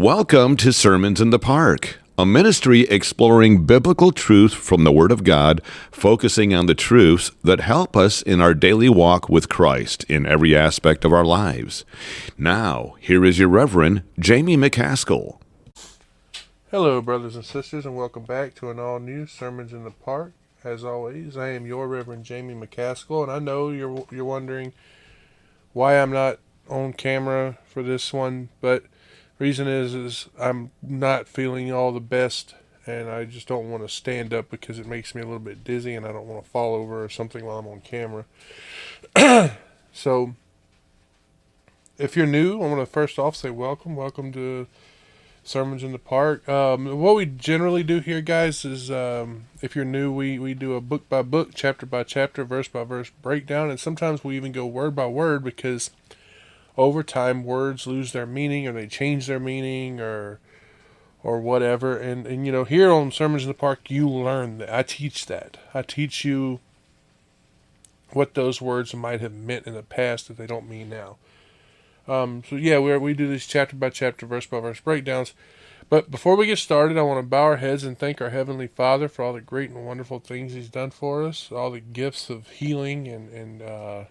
Welcome to Sermons in the Park, a ministry exploring biblical truth from the Word of God, focusing on the truths that help us in our daily walk with Christ in every aspect of our lives. Now, here is your Reverend, Jamie McCaskill. Hello, brothers and sisters, and welcome back to an all-new Sermons in the Park. As always, I am your Reverend Jamie McCaskill, and I know you're wondering why I'm not on camera for this one, but the reason is I'm not feeling all the best, and I just don't want to stand up because it makes me a little bit dizzy, and I don't want to fall over or something while I'm on camera. So, if you're new, I want to first off say welcome to Sermons in the Park. What we generally do here, guys, is if you're new, we do a book by book, chapter by chapter, verse by verse breakdown, and sometimes we even go word by word because over time words lose their meaning or they change their meaning or whatever. And you know, here on Sermons in the Park, you learn that. I teach that. I teach you what those words might have meant in the past that they don't mean now. So yeah, we do these chapter by chapter, verse by verse breakdowns. But before we get started, I want to bow our heads and thank our Heavenly Father for all the great and wonderful things He's done for us, all the gifts of healing, and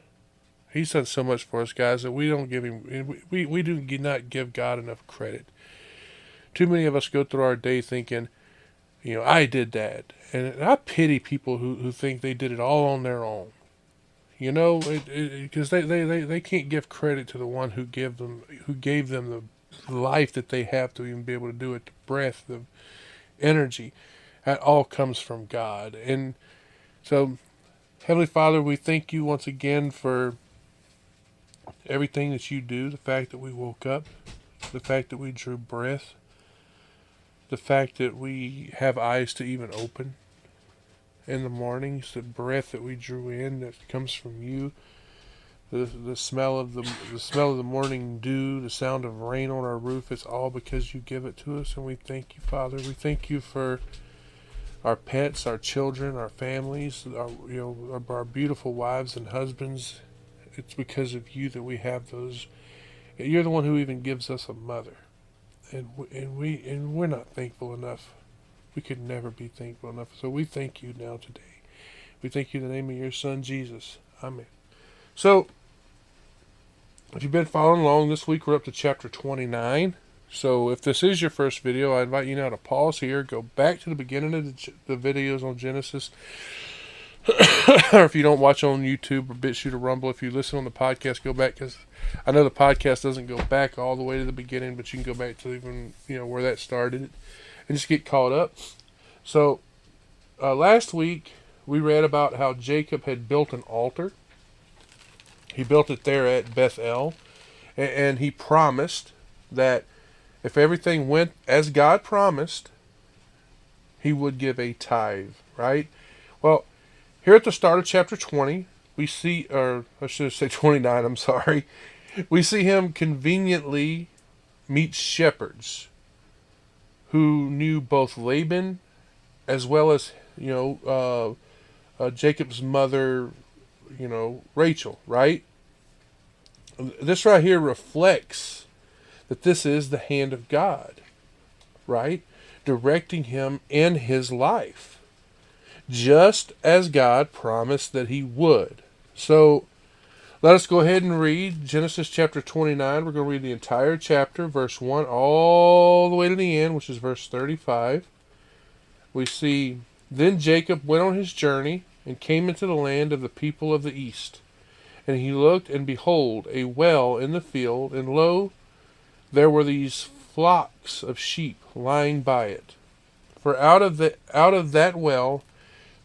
He's done so much for us, guys, that we don't give Him, we do not give God enough credit. Too many of us go through our day thinking, you know, I did that, and I pity people who think they did it all on their own. You know, because they can't give credit to the one who gave them the life that they have to even be able to do it, the breath, the energy. That all comes from God. And so, Heavenly Father, we thank you once again for everything that you do, the fact that we woke up, the fact that we drew breath, the fact that we have eyes to even open in the mornings, the breath that we drew in that comes from you, the smell of the morning dew, the sound of rain on our roof. It's all because you give it to us, and we thank you, Father. We thank you for our pets, our children, our families, our beautiful wives and husbands. It's because of you that we have those. You're the one who even gives us a mother, and we're not thankful enough. We could never be thankful enough. So we thank you now today. We thank you in the name of your Son, Jesus. Amen. So, if you've been following along, this week we're up to chapter 29. So, if this is your first video, I invite you now to pause here, go back to the beginning of the videos on Genesis. Or if you don't watch on YouTube or BitChute or Rumble, if you listen on the podcast, go back, because I know the podcast doesn't go back all the way to the beginning, but you can go back to even, where that started and just get caught up. So, last week we read about how Jacob had built an altar. He built it there at Bethel, and he promised that if everything went as God promised, he would give a tithe, right? Well, here at the start of chapter 20, we see, or I should say 29, I'm sorry, we see him conveniently meet shepherds who knew both Laban as well as, Jacob's mother, Rachel, right? This right here reflects that this is the hand of God, right? Directing him in his life, just as God promised that he would. So, let us go ahead and read Genesis chapter 29. We're going to read the entire chapter, verse 1, all the way to the end, which is verse 35. We see, Then Jacob went on his journey and came into the land of the people of the east. And he looked, and behold, a well in the field, and lo, there were these flocks of sheep lying by it. For out of that well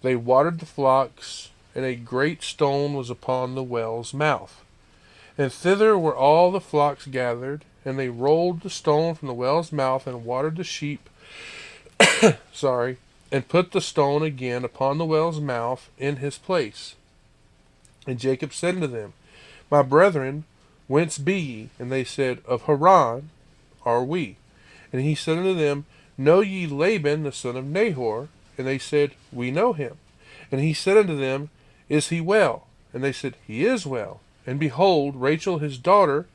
they watered the flocks, and a great stone was upon the well's mouth. And thither were all the flocks gathered, and they rolled the stone from the well's mouth, and watered the sheep, and put the stone again upon the well's mouth in his place. And Jacob said unto them, My brethren, whence be ye? And they said, Of Haran are we. And he said unto them, Know ye Laban the son of Nahor? And they said, We know him. And he said unto them, Is he well? And they said, He is well. And behold, Rachel his daughter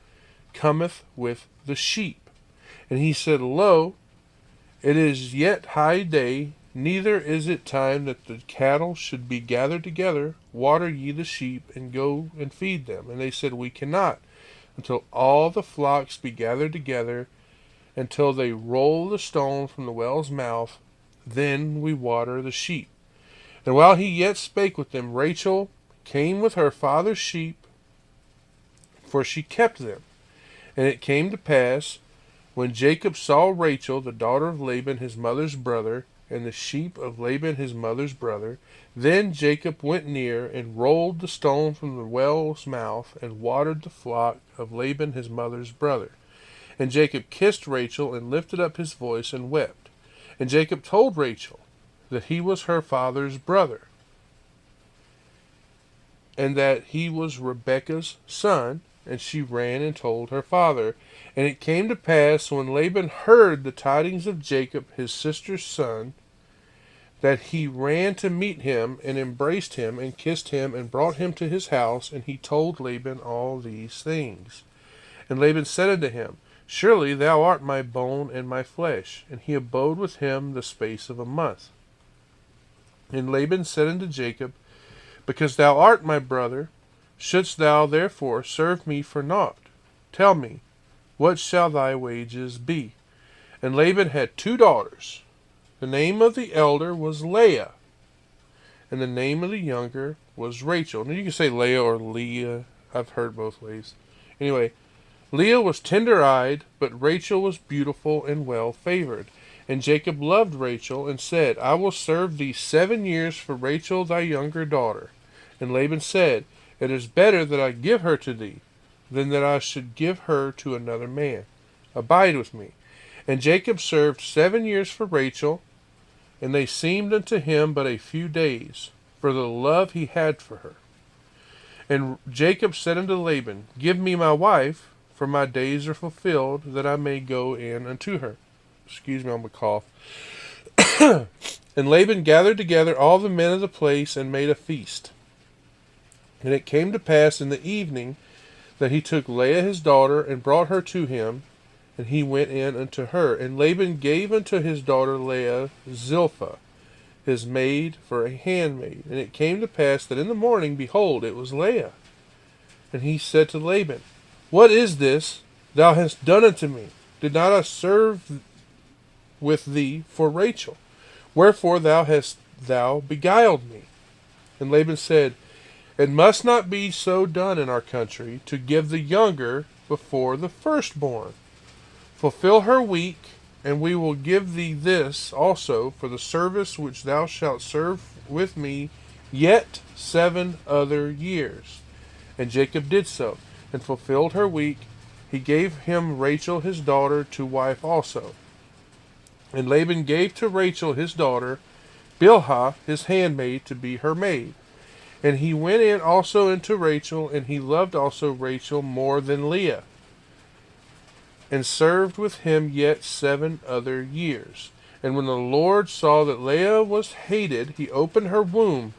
cometh with the sheep. And he said, Lo, it is yet high day, neither is it time that the cattle should be gathered together. Water ye the sheep, and go and feed them. And they said, We cannot, until all the flocks be gathered together, until they roll the stone from the well's mouth. Then we water the sheep. And while he yet spake with them, Rachel came with her father's sheep, for she kept them. And it came to pass, when Jacob saw Rachel, the daughter of Laban his mother's brother, and the sheep of Laban his mother's brother, then Jacob went near, and rolled the stone from the well's mouth, and watered the flock of Laban his mother's brother. And Jacob kissed Rachel, and lifted up his voice, and wept. And Jacob told Rachel that he was her father's brother, and that he was Rebekah's son. And she ran and told her father. And it came to pass, when Laban heard the tidings of Jacob his sister's son, that he ran to meet him, and embraced him, and kissed him, and brought him to his house. And he told Laban all these things. And Laban said unto him, Surely thou art my bone and my flesh. And he abode with him the space of a month. And Laban said unto Jacob, Because thou art my brother, shouldst thou therefore serve me for naught? Tell me, what shall thy wages be? And Laban had 2 daughters. The name of the elder was Leah, and the name of the younger was Rachel. Now you can say Leah or Leah. I've heard both ways. Anyway, Leah was tender-eyed, but Rachel was beautiful and well-favored. And Jacob loved Rachel, and said, I will serve thee 7 years for Rachel thy younger daughter. And Laban said, It is better that I give her to thee, than that I should give her to another man. Abide with me. And Jacob served 7 years for Rachel, and they seemed unto him but a few days, for the love he had for her. And Jacob said unto Laban, Give me my wife, for my days are fulfilled, that I may go in unto her. Excuse me, I'm going to cough. And Laban gathered together all the men of the place, and made a feast. And it came to pass in the evening, that he took Leah his daughter, and brought her to him, and he went in unto her. And Laban gave unto his daughter Leah Zilpah, his maid, for a handmaid. And it came to pass that in the morning, behold, it was Leah. And he said to Laban, What is this thou hast done unto me? Did not I serve with thee for Rachel? Wherefore hast thou beguiled me? And Laban said, It must not be so done in our country, to give the younger before the firstborn. Fulfill her week, and we will give thee this also for the service which thou shalt serve with me yet 7 other years. And Jacob did so, and fulfilled her week. He gave him Rachel his daughter to wife also. And Laban gave to Rachel his daughter Bilhah his handmaid to be her maid. And he went in also into Rachel, and he loved also Rachel more than Leah, and served with him yet 7 other years. And when the Lord saw that Leah was hated, he opened her womb,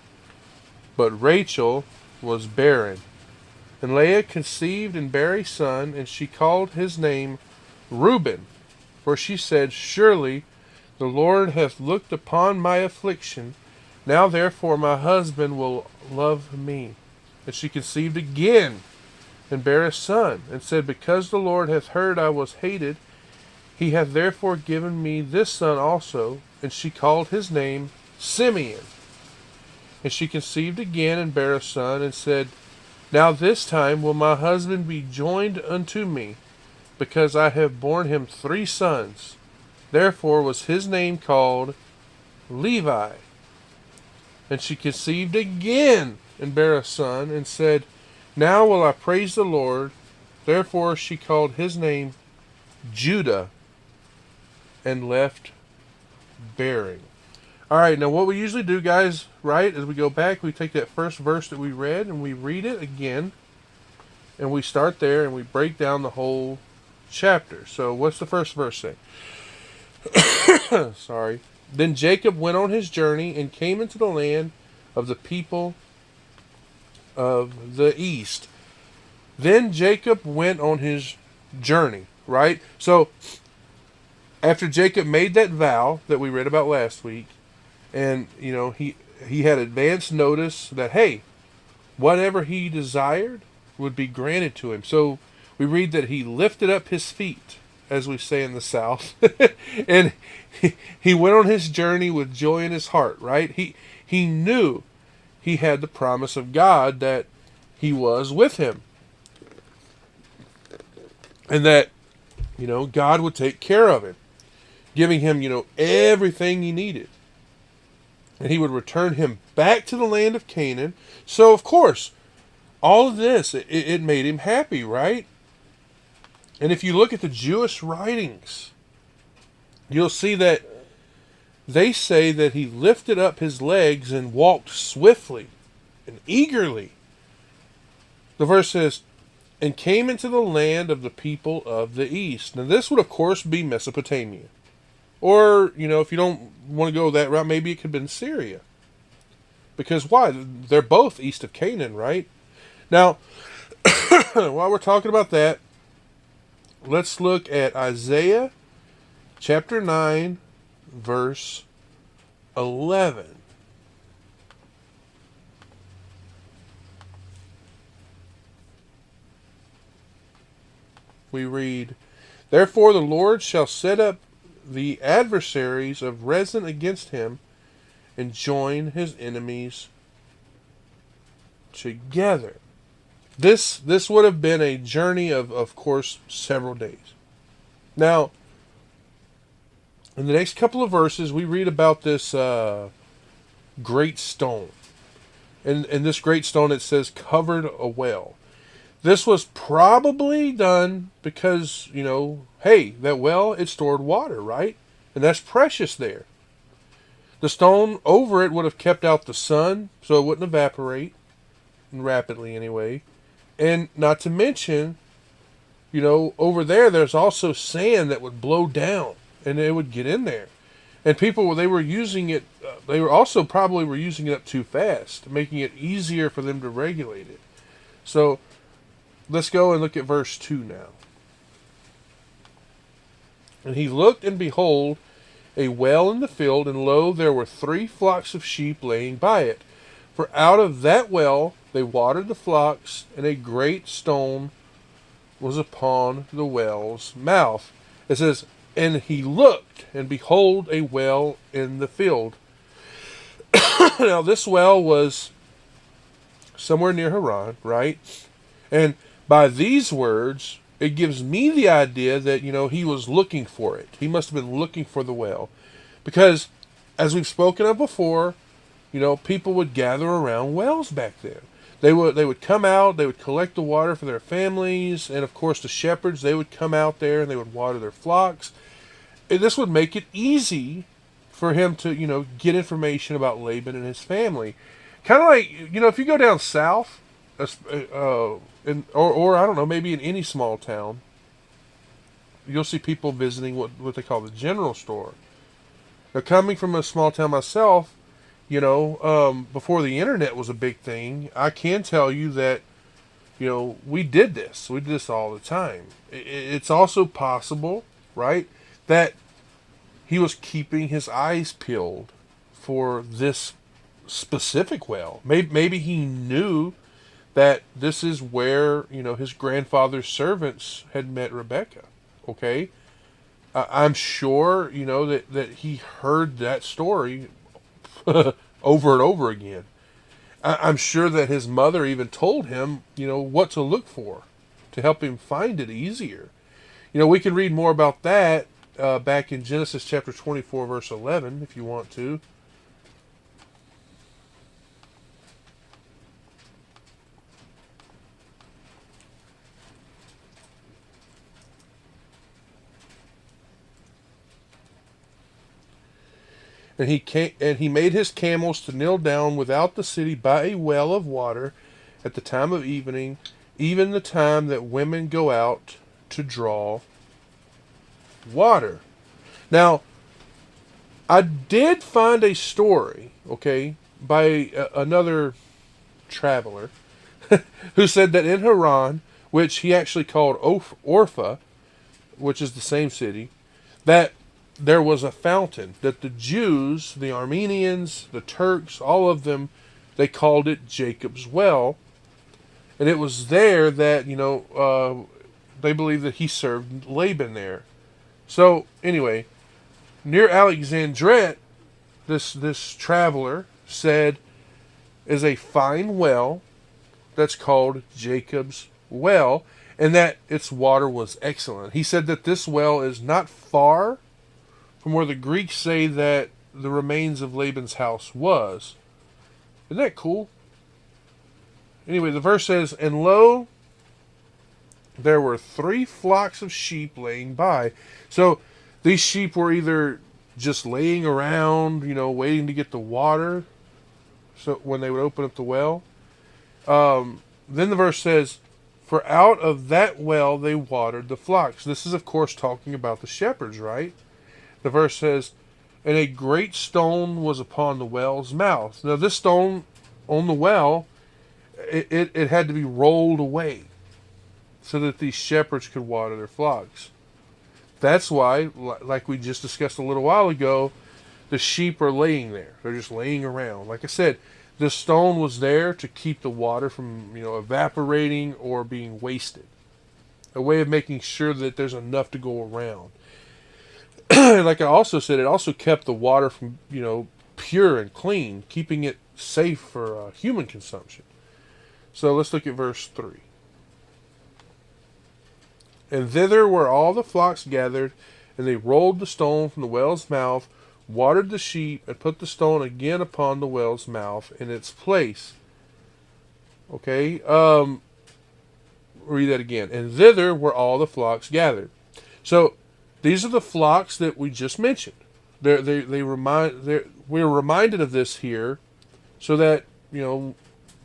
but Rachel was barren. And Leah conceived and bare a son, and she called his name Reuben, for she said, Surely the Lord hath looked upon my affliction. Now therefore my husband will love me. And she conceived again, and bare a son, and said, Because the Lord hath heard I was hated, he hath therefore given me this son also. And she called his name Simeon. And she conceived again, and bare a son, and said, Now this time will my husband be joined unto me, because I have borne him 3 sons. Therefore was his name called Levi. And she conceived again, and bare a son, and said, Now will I praise the Lord. Therefore she called his name Judah, and left bearing. Alright, now what we usually do, guys, right, is we go back, we take that first verse that we read, and we read it again, and we start there, and we break down the whole chapter. So what's the first verse say? Sorry. Then Jacob went on his journey, and came into the land of the people of the east. Then Jacob went on his journey, right? So After Jacob made that vow that we read about last week, and he had advance notice that, hey, whatever he desired would be granted to him. So we read that he lifted up his feet, as we say in the South, and he went on his journey with joy in his heart, right? He knew he had the promise of God that he was with him, and that, God would take care of him, giving him, everything he needed. And he would return him back to the land of Canaan. So, of course, all of this, it made him happy, right? And if you look at the Jewish writings, you'll see that they say that he lifted up his legs and walked swiftly and eagerly. The verse says, and came into the land of the people of the east. Now, this would, of course, be Mesopotamia. Or, if you don't want to go that route, maybe it could have been Syria. Because why? They're both east of Canaan, right? Now, while we're talking about that, let's look at Isaiah chapter 9, verse 11. We read, therefore the Lord shall set up the adversaries of Rezin against him, and join his enemies together. This would have been a journey of course, several days. Now, in the next couple of verses, we read about this great stone. And this great stone, it says, covered a well. This was probably done because, hey, that well, it stored water, right? And that's precious there. The stone over it would have kept out the sun, so it wouldn't evaporate, rapidly anyway. And not to mention, over there's also sand that would blow down, and it would get in there. And people, they were using it, they were also probably were using it up too fast, making it easier for them to regulate it. So, let's go and look at verse 2 now. And he looked, and behold, a well in the field, and lo, there were 3 flocks of sheep laying by it. For out of that well they watered the flocks, and a great stone was upon the well's mouth. It says, and he looked, and behold, a well in the field. Now, this well was somewhere near Haran, right? And by these words, it gives me the idea that, he was looking for it. He must have been looking for the well. Because, as we've spoken of before, people would gather around wells back then. They would come out, they would collect the water for their families, and of course the shepherds, they would come out there and they would water their flocks. And this would make it easy for him to, get information about Laban and his family. Kind of like, if you go down south, or I don't know, maybe in any small town, you'll see people visiting what they call the general store. Now, coming from a small town myself, before the internet was a big thing, I can tell you that, we did this. We did this all the time. It's also possible, right, that he was keeping his eyes peeled for this specific well. Maybe he knew that this is where, his grandfather's servants had met Rebecca. Okay? I'm sure, that he heard that story over and over again. I'm sure that his mother even told him, what to look for to help him find it easier. We can read more about that back in Genesis chapter 24, verse 11, if you want to. And he made his camels to kneel down without the city by a well of water at the time of evening, even the time that women go out to draw water. Now, I did find a story, okay, by another traveler who said that in Haran, which he actually called Orpha, which is the same city, that there was a fountain that the Jews, the Armenians, the Turks, all of them, they called it Jacob's Well. And it was there that, they believe that he served Laban there. So, anyway, near Alexandria, this traveler said is a fine well that's called Jacob's Well, and that its water was excellent. He said that this well is not far from where the Greeks say that the remains of Laban's house was. Isn't that cool? Anyway, the verse says, "And lo, there were 3 flocks of sheep laying by." So these sheep were either just laying around, waiting to get the water, so when they would open up the well. Then the verse says, "For out of that well they watered the flocks." This is, of course, talking about the shepherds, right? The verse says, "And a great stone was upon the well's mouth." Now, this stone on the well, it had to be rolled away so that these shepherds could water their flocks. That's why, like we just discussed a little while ago, the sheep are laying there. They're just laying around. Like I said, this stone was there to keep the water from, evaporating or being wasted. A way of making sure that there's enough to go around. Like I also said, it also kept the water from, pure and clean, keeping it safe for human consumption. So let's look at verse 3. "And thither were all the flocks gathered, and they rolled the stone from the well's mouth, watered the sheep, and put the stone again upon the well's mouth in its place." Okay, read that again. "And thither were all the flocks gathered." So these are the flocks that we just mentioned. We're reminded of this here, so that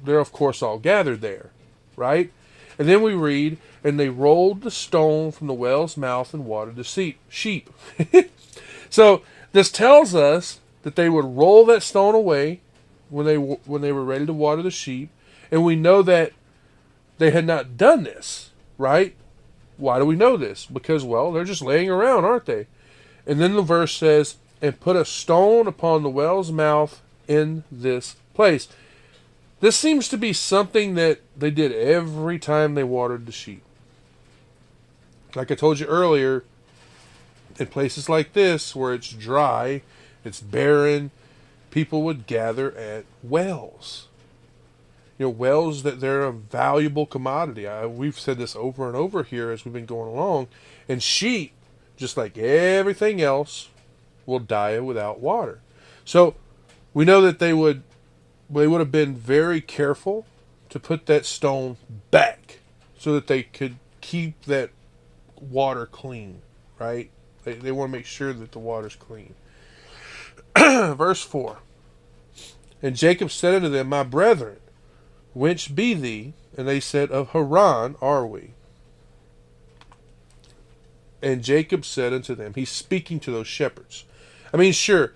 they're of course all gathered there, right? And then we read, "And they rolled the stone from the well's mouth and watered the sheep." So this tells us that they would roll that stone away when they were ready to water the sheep, and we know that they had not done this, right? Why do we know this? Because, well, they're just laying around, aren't they? And then the verse says, "And put a stone upon the well's mouth in this place." This seems to be something that they did every time they watered the sheep. Like I told you earlier, in places like this where it's dry, it's barren, people would gather at wells. Wells, that they're a valuable commodity. We've said this over and over here as we've been going along. And sheep, just like everything else, will die without water. So we know that they would have been very careful to put that stone back so that they could keep that water clean, right? They want to make sure that the water's clean. Verse 4. "And Jacob said unto them, My brethren, whence be thee? And they said, Of Haran are we. And Jacob said unto them," he's speaking to those shepherds. I mean, sure,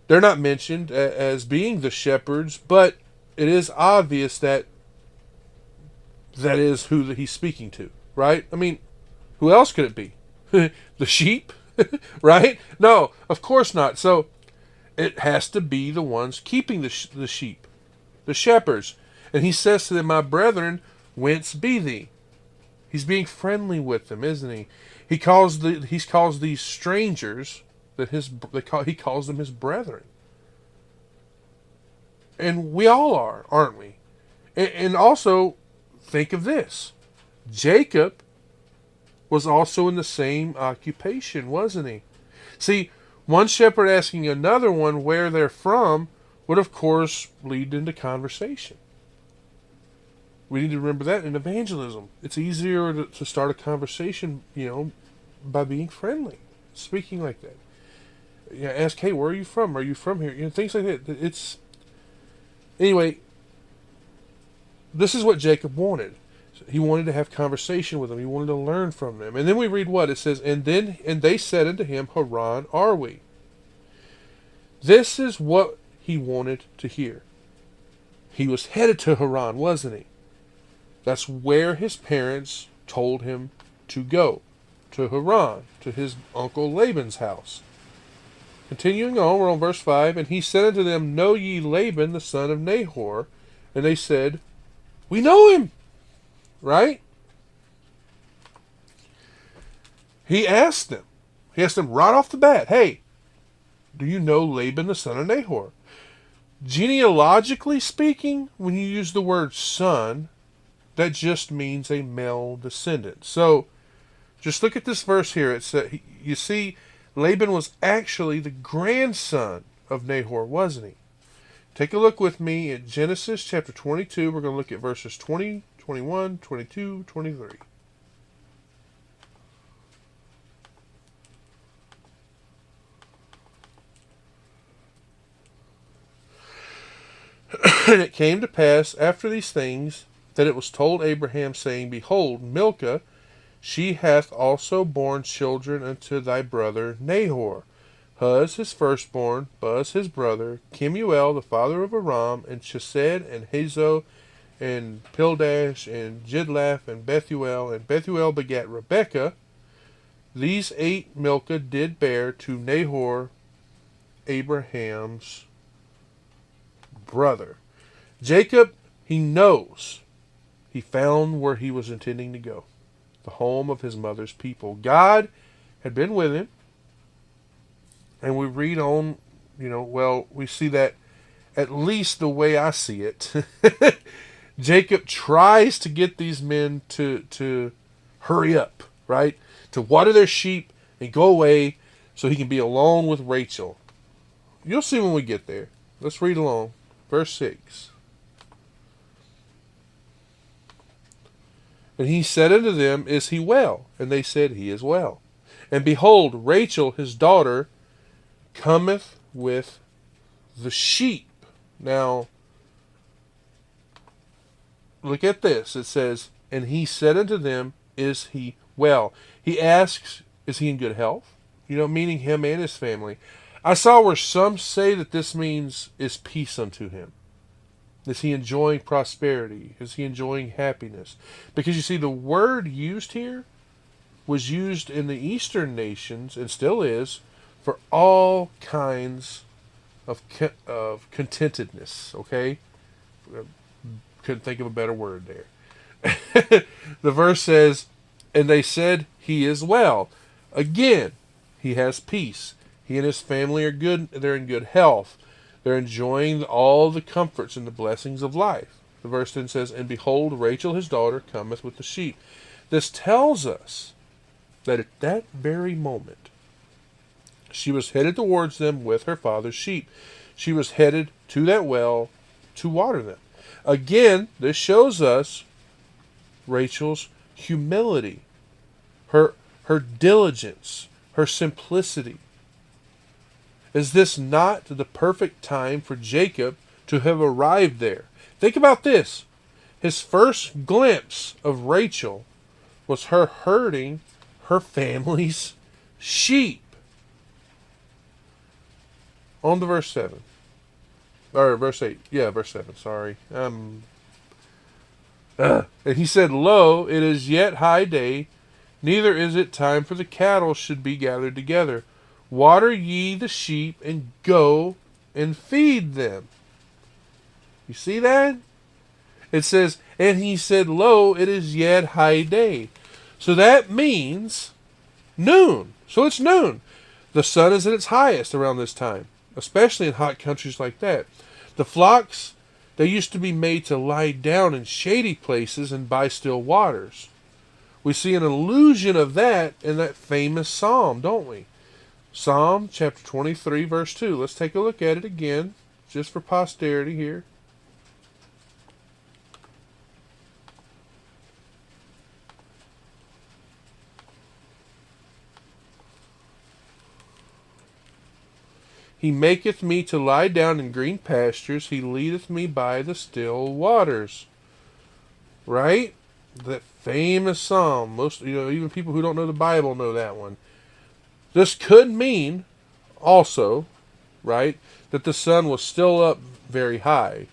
they're not mentioned as being the shepherds, but it is obvious that is who he's speaking to, right? I mean, who else could it be? The sheep, right? No, of course not. So it has to be the ones keeping the sheep, the shepherds. And he says to them, "My brethren, whence be thee?" He's being friendly with them, isn't he? He calls these strangers he calls them his brethren. And we all are, aren't we? And also, think of this. Jacob was also in the same occupation, wasn't he? See, one shepherd asking another one where they're from would, of course, lead into conversation. We need to remember that in evangelism. It's easier to start a conversation, by being friendly, speaking like that. Ask, "Hey, where are you from? Are you from here?" Things like that. Anyway, this is what Jacob wanted. He wanted to have conversation with them. He wanted to learn from them. And then we read what? It says, and they said unto him, Haran are we. This is what he wanted to hear. He was headed to Haran, wasn't he? That's where his parents told him to go. To Haran, to his uncle Laban's house. Continuing on, we're on verse 5. And he said unto them, Know ye Laban, the son of Nahor? And they said, We know him. Right? He asked them. He asked them right off the bat, Hey, do you know Laban, the son of Nahor? Genealogically speaking, when you use the word son, that just means a male descendant. So, just look at this verse here. It said, you see, Laban was actually the grandson of Nahor, wasn't he? Take a look with me at Genesis chapter 22. We're going to look at verses 20, 21, 22, 23. And it came to pass after these things that it was told Abraham, saying, Behold, Milcah, she hath also borne children unto thy brother Nahor. Huz his firstborn, Buz his brother, Kemuel the father of Aram, and Chesed, and Hazo, and Pildash, and Jidlaph, and Bethuel. And Bethuel begat Rebekah. These 8 Milcah did bear to Nahor, Abraham's brother. Jacob, he knows. He found where he was intending to go, the home of his mother's people. God had been with him. And we read on, we see that at least the way I see it. Jacob tries to get these men to hurry up, right? To water their sheep and go away so he can be alone with Rachel. You'll see when we get there. Let's read along. Verse 6. And he said unto them, Is he well? And they said, He is well. And behold, Rachel his daughter cometh with the sheep. Now, look at this. It says, And he said unto them, Is he well? He asks, Is he in good health? Meaning him and his family. I saw where some say that this means, Is peace unto him? Is he enjoying prosperity? Is he enjoying happiness? Because you see, the word used here was used in the Eastern nations, and still is, for all kinds of contentedness, okay? Couldn't think of a better word there. The verse says, And they said, He is well. Again, he has peace. He and his family are good. They're in good health. They're enjoying all the comforts and the blessings of life. The verse then says, And behold, Rachel his daughter cometh with the sheep. This tells us that at that very moment, she was headed towards them with her father's sheep. She was headed to that well to water them. Again, this shows us Rachel's humility, her diligence, her simplicity. Is this not the perfect time for Jacob to have arrived there? Think about this. His first glimpse of Rachel was her herding her family's sheep. On to verse 7. Or verse 8. Yeah, verse 7. Sorry. And he said, Lo, it is yet high day, neither is it time for the cattle should be gathered together. Water ye the sheep, and go and feed them. You see that? It says, And he said, Lo, it is yet high day. So that means noon. So it's noon. The sun is at its highest around this time, especially in hot countries like that. The flocks, they used to be made to lie down in shady places and by still waters. We see an allusion of that in that famous psalm, don't we? Psalm chapter 23, verse 2. Let's take a look at it again, just for posterity here. He maketh me to lie down in green pastures. He leadeth me by the still waters. Right? That famous psalm. Most, even people who don't know the Bible know that one. This could mean also, right, that the sun was still up very high,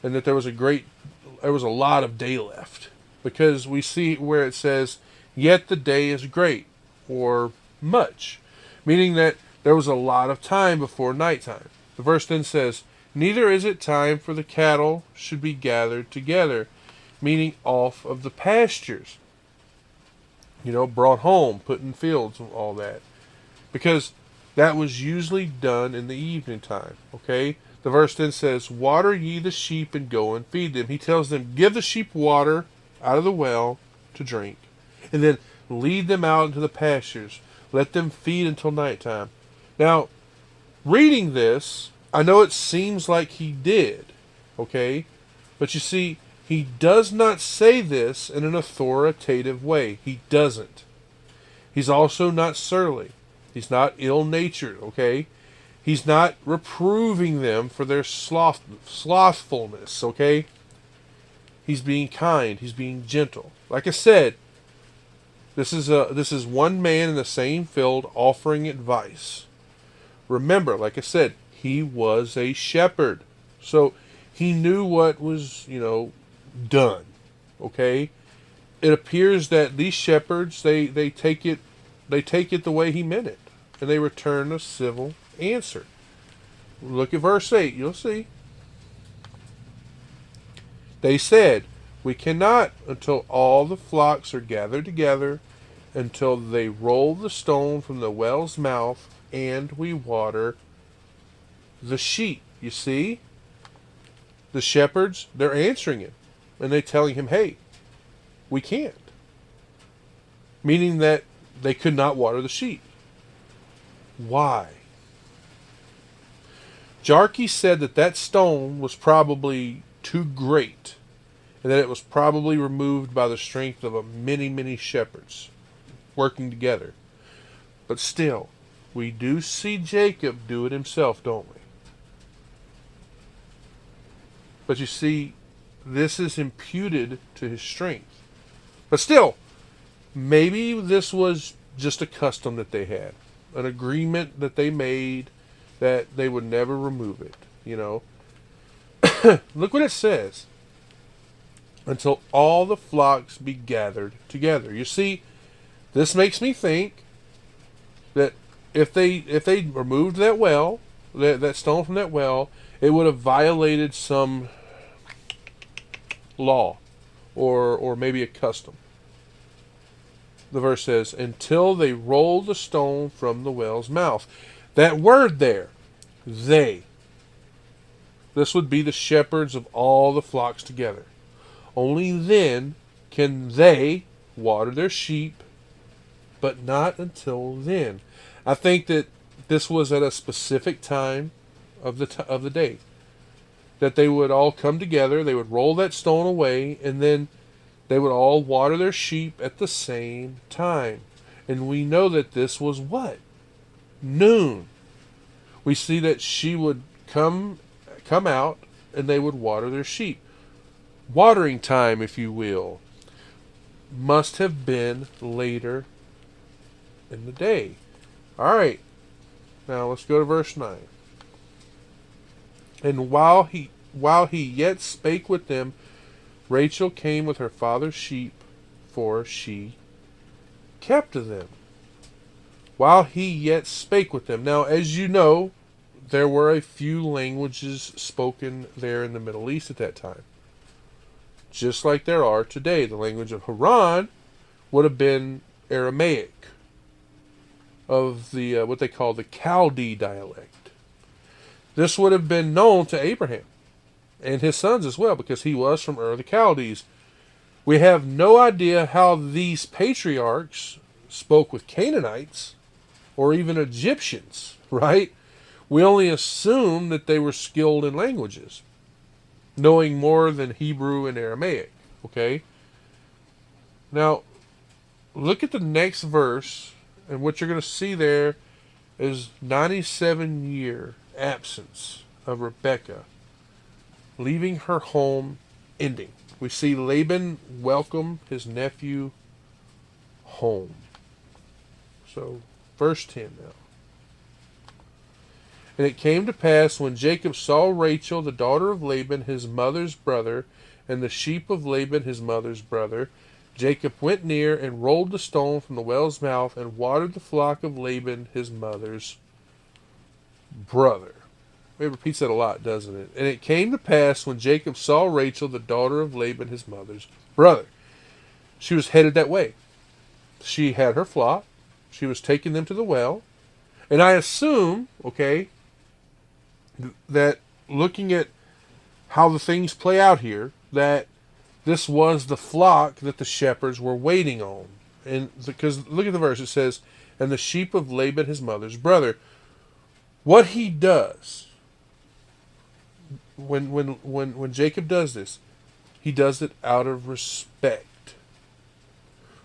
and that there was a lot of day left, because we see where it says, "Yet the day is great," or much, meaning that There was a lot of time before nighttime. The verse then says, neither is it time for the cattle should be gathered together, meaning off of the pastures. Brought home, put in fields and all that. Because that was usually done in the evening time. Okay? The verse then says, water ye the sheep and go and feed them. He tells them, give the sheep water out of the well to drink. And then lead them out into the pastures. Let them feed until nighttime. Now, reading this, I know it seems like he did. Okay? But you see, he does not say this in an authoritative way. He doesn't. He's also not surly. He's not ill-natured, okay? He's not reproving them for their slothfulness, okay? He's being kind. He's being gentle. Like I said, this is one man in the same field offering advice. Remember, like I said, he was a shepherd. So he knew what was, done, okay? It appears that these shepherds, they take it the way he meant it, and they return a civil answer. Look at verse 8, you'll see. They said, we cannot until all the flocks are gathered together, until they roll the stone from the well's mouth, and we water the sheep. You see? The shepherds, they're answering him, and they're telling him, hey, we can't. Meaning that they could not water the sheep. Why? Jarkey said that stone was probably too great, and that it was probably removed by the strength of many, many shepherds working together. But still, we do see Jacob do it himself, don't we? But you see, this is imputed to his strength. But still, maybe this was just a custom that they had, an agreement that they made that they would never remove it, Look what it says. Until all the flocks be gathered together. You see, this makes me think that if they removed that well, that stone from that well, it would have violated some law or maybe a custom. The verse says, until they roll the stone from the well's mouth. That word there, they. This would be the shepherds of all the flocks together. Only then can they water their sheep, but not until then. I think that this was at a specific time of the day. That they would all come together, they would roll that stone away, and then they would all water their sheep at the same time. And we know that this was what? Noon. We see that she would come out and they would water their sheep. Watering time, if you will, must have been later in the day. All right. Now let's go to verse 9. And while he yet spake with them, Rachel came with her father's sheep, for she kept them. While he yet spake with them. Now, as you know, there were a few languages spoken there in the Middle East at that time. Just like there are today. The language of Haran would have been Aramaic, of the what they call the Chaldee dialect. This would have been known to Abraham and his sons as well, because he was from Ur of the Chaldees. We have no idea how these patriarchs spoke with Canaanites or even Egyptians, right? We only assume that they were skilled in languages, knowing more than Hebrew and Aramaic, okay? Now, look at the next verse, and what you're going to see there is 97-year absence of Rebekah, leaving her home ending. We see Laban welcome his nephew home. So, verse 10 now. And it came to pass, when Jacob saw Rachel, the daughter of Laban, his mother's brother, and the sheep of Laban, his mother's brother, Jacob went near and rolled the stone from the well's mouth and watered the flock of Laban, his mother's brother. It repeats that a lot, doesn't it? And it came to pass when Jacob saw Rachel, the daughter of Laban, his mother's brother. She was headed that way. She had her flock. She was taking them to the well. And I assume, okay, that looking at how the things play out here, that this was the flock that the shepherds were waiting on. And because look at the verse, it says, and the sheep of Laban, his mother's brother. What he does when Jacob does this, he does it out of respect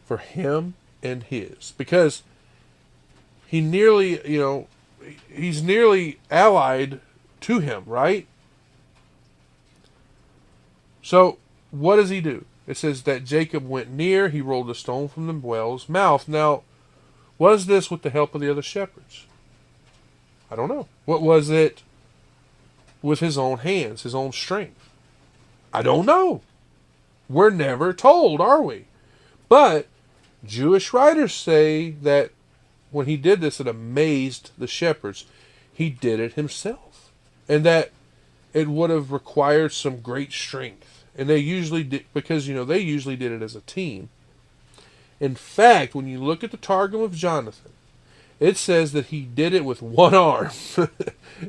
for him and his. Because he nearly, he's nearly allied to him, right? So, what does he do? It says that Jacob went near, he rolled a stone from the well's mouth. Now, was this with the help of the other shepherds? I don't know. What was it with his own hands, his own strength? I don't know. We're never told, are we? But Jewish writers say that when he did this, it amazed the shepherds. He did it himself. And that it would have required some great strength. And they usually did, because, they usually did it as a team. In fact, when you look at the Targum of Jonathan, it says that he did it with one arm.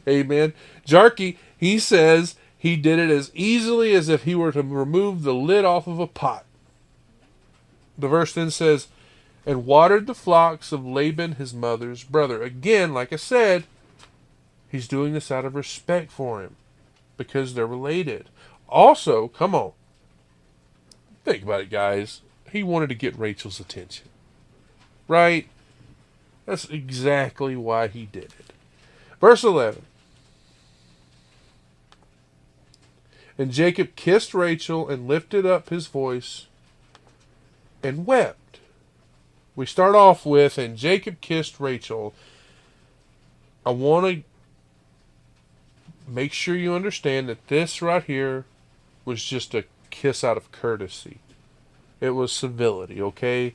Amen. Jarkey, he says he did it as easily as if he were to remove the lid off of a pot. The verse then says, and watered the flocks of Laban, his mother's brother. Again, like I said, he's doing this out of respect for him because they're related. Also, come on. Think about it, guys. He wanted to get Rachel's attention. Right? That's exactly why he did it. Verse 11. And Jacob kissed Rachel and lifted up his voice and wept. We start off with, and Jacob kissed Rachel. I want to make sure you understand that this right here was just a kiss out of courtesy. It was civility, okay?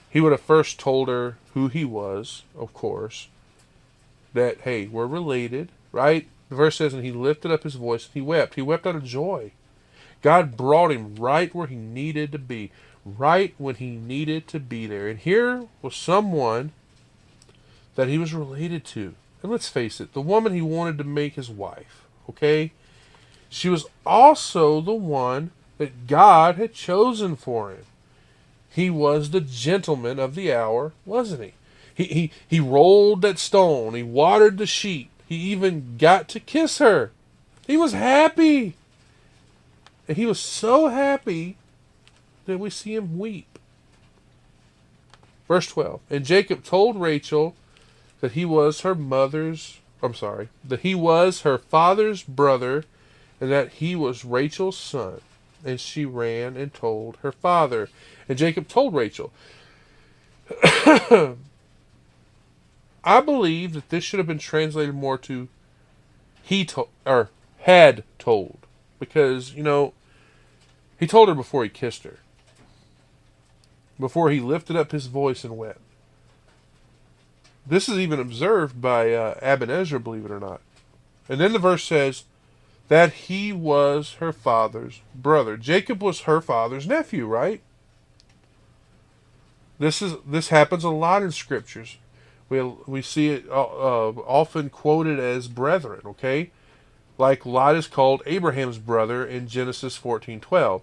He would have first told her who he was, of course. That, hey, we're related, right? The verse says, and he lifted up his voice and he wept. He wept out of joy. God brought him right where he needed to be. Right when he needed to be there. And here was someone that he was related to. And let's face it, the woman he wanted to make his wife, okay? She was also the one that God had chosen for him. He was the gentleman of the hour, wasn't he? He rolled that stone. He watered the sheep. He even got to kiss her. He was happy. And he was so happy that we see him weep. Verse 12. And Jacob told Rachel that he was her that he was her father's brother, and that he was Rachel's son. And she ran and told her father. And Jacob told Rachel. I believe that this should have been translated more to had told. Because, he told her before he kissed her. Before he lifted up his voice and wept. This is even observed by Ebenezer, believe it or not. And then the verse says that he was her father's brother. Jacob was her father's nephew, right? This happens a lot in scriptures. We see it often quoted as brethren, okay? Like Lot is called Abraham's brother in Genesis 14:12.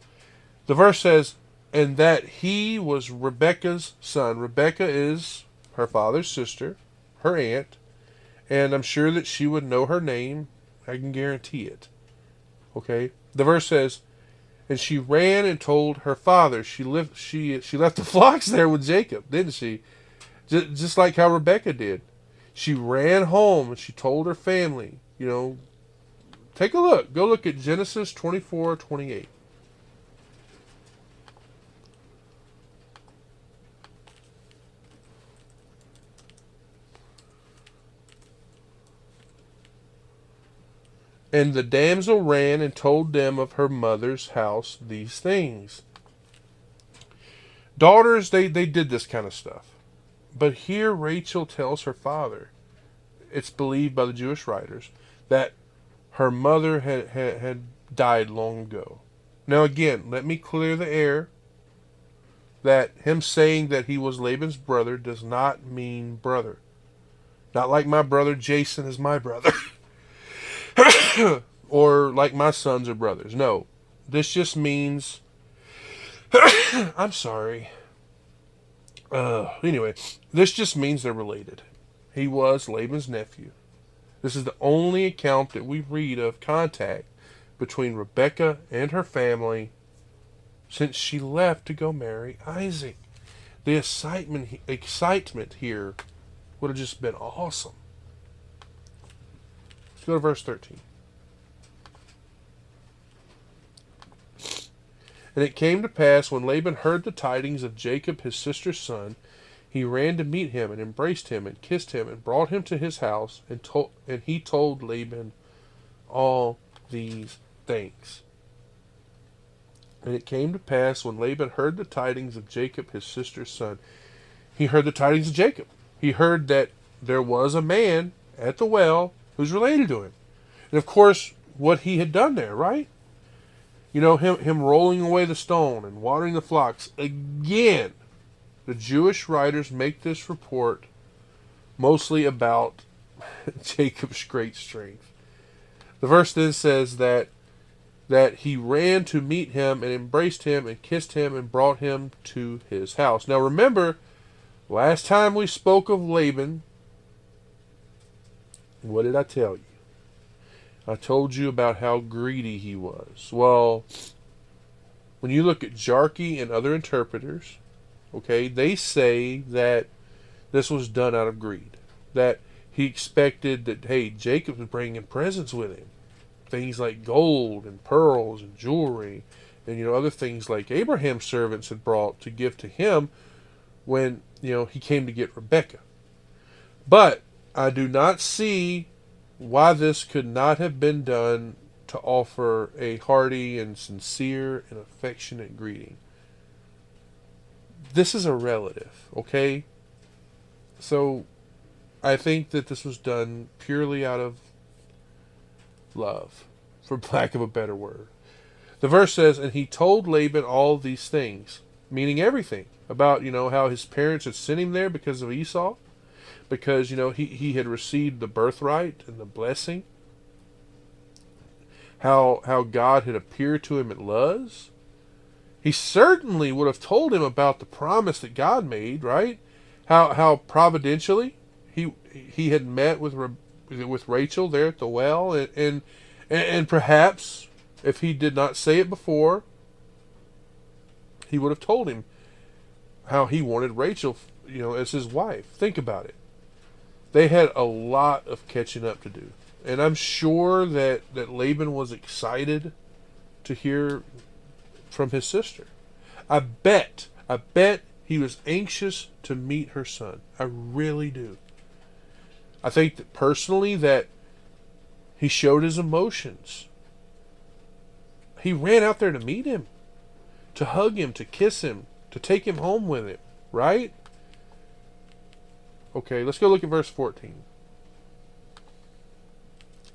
The verse says, and that he was Rebekah's son. Rebekah is her father's sister, her aunt, and I'm sure that she would know her name. I can guarantee it. Okay? The verse says, and she ran and told her father. She left the flocks there with Jacob, didn't she? Just like how Rebekah did. She ran home and she told her family. Take a look. Go look at Genesis 24:28. And the damsel ran and told them of her mother's house these things. Daughters, they did this kind of stuff. But here Rachel tells her father. it's believed by the Jewish writers that her mother had died long ago. Now again, let me clear the air that him saying that he was Laban's brother does not mean brother. Not like my brother Jason is my brother. Or like my sons are brothers. No. This just means... I'm sorry. Anyway, this just means they're related. He was Laban's nephew. This is the only account that we read of contact between Rebekah and her family since she left to go marry Isaac. The excitement here would have just been awesome. Let's go to verse 13. And it came to pass, when Laban heard the tidings of Jacob his sister's son, he ran to meet him, and embraced him, and kissed him, and brought him to his house, and he told Laban all these things. And it came to pass, when Laban heard the tidings of Jacob his sister's son, he heard the tidings of Jacob. He heard that there was a man at the well who's related to him. And of course, what he had done there, right? You know, him rolling away the stone and watering the flocks. Again, the Jewish writers make this report mostly about Jacob's great strength. The verse then says that he ran to meet him and embraced him and kissed him and brought him to his house. Now remember, last time we spoke of Laban, what did I tell you? I told you about how greedy he was. Well, when you look at Jarkey and other interpreters, okay, they say that this was done out of greed. That he expected that, hey, Jacob was bringing presents with him. Things like gold and pearls and jewelry and, other things like Abraham's servants had brought to give to him when, he came to get Rebekah. But I do not see why this could not have been done to offer a hearty and sincere and affectionate greeting. This is a relative, okay? So I think that this was done purely out of love, for lack of a better word. The verse says, and he told Laban all these things, meaning everything, about, how his parents had sent him there because of Esau, because, he had received the birthright and the blessing, how God had appeared to him at Luz. He certainly would have told him about the promise that God made, right? How providentially he had met with Rachel there at the well, and perhaps if he did not say it before, he would have told him how he wanted Rachel, as his wife. Think about it. They had a lot of catching up to do. And I'm sure that Laban was excited to hear from his sister. I bet he was anxious to meet her son. I really do. I think that personally that he showed his emotions. He ran out there to meet him, to hug him, to kiss him, to take him home with him, right? Okay, let's go look at verse 14.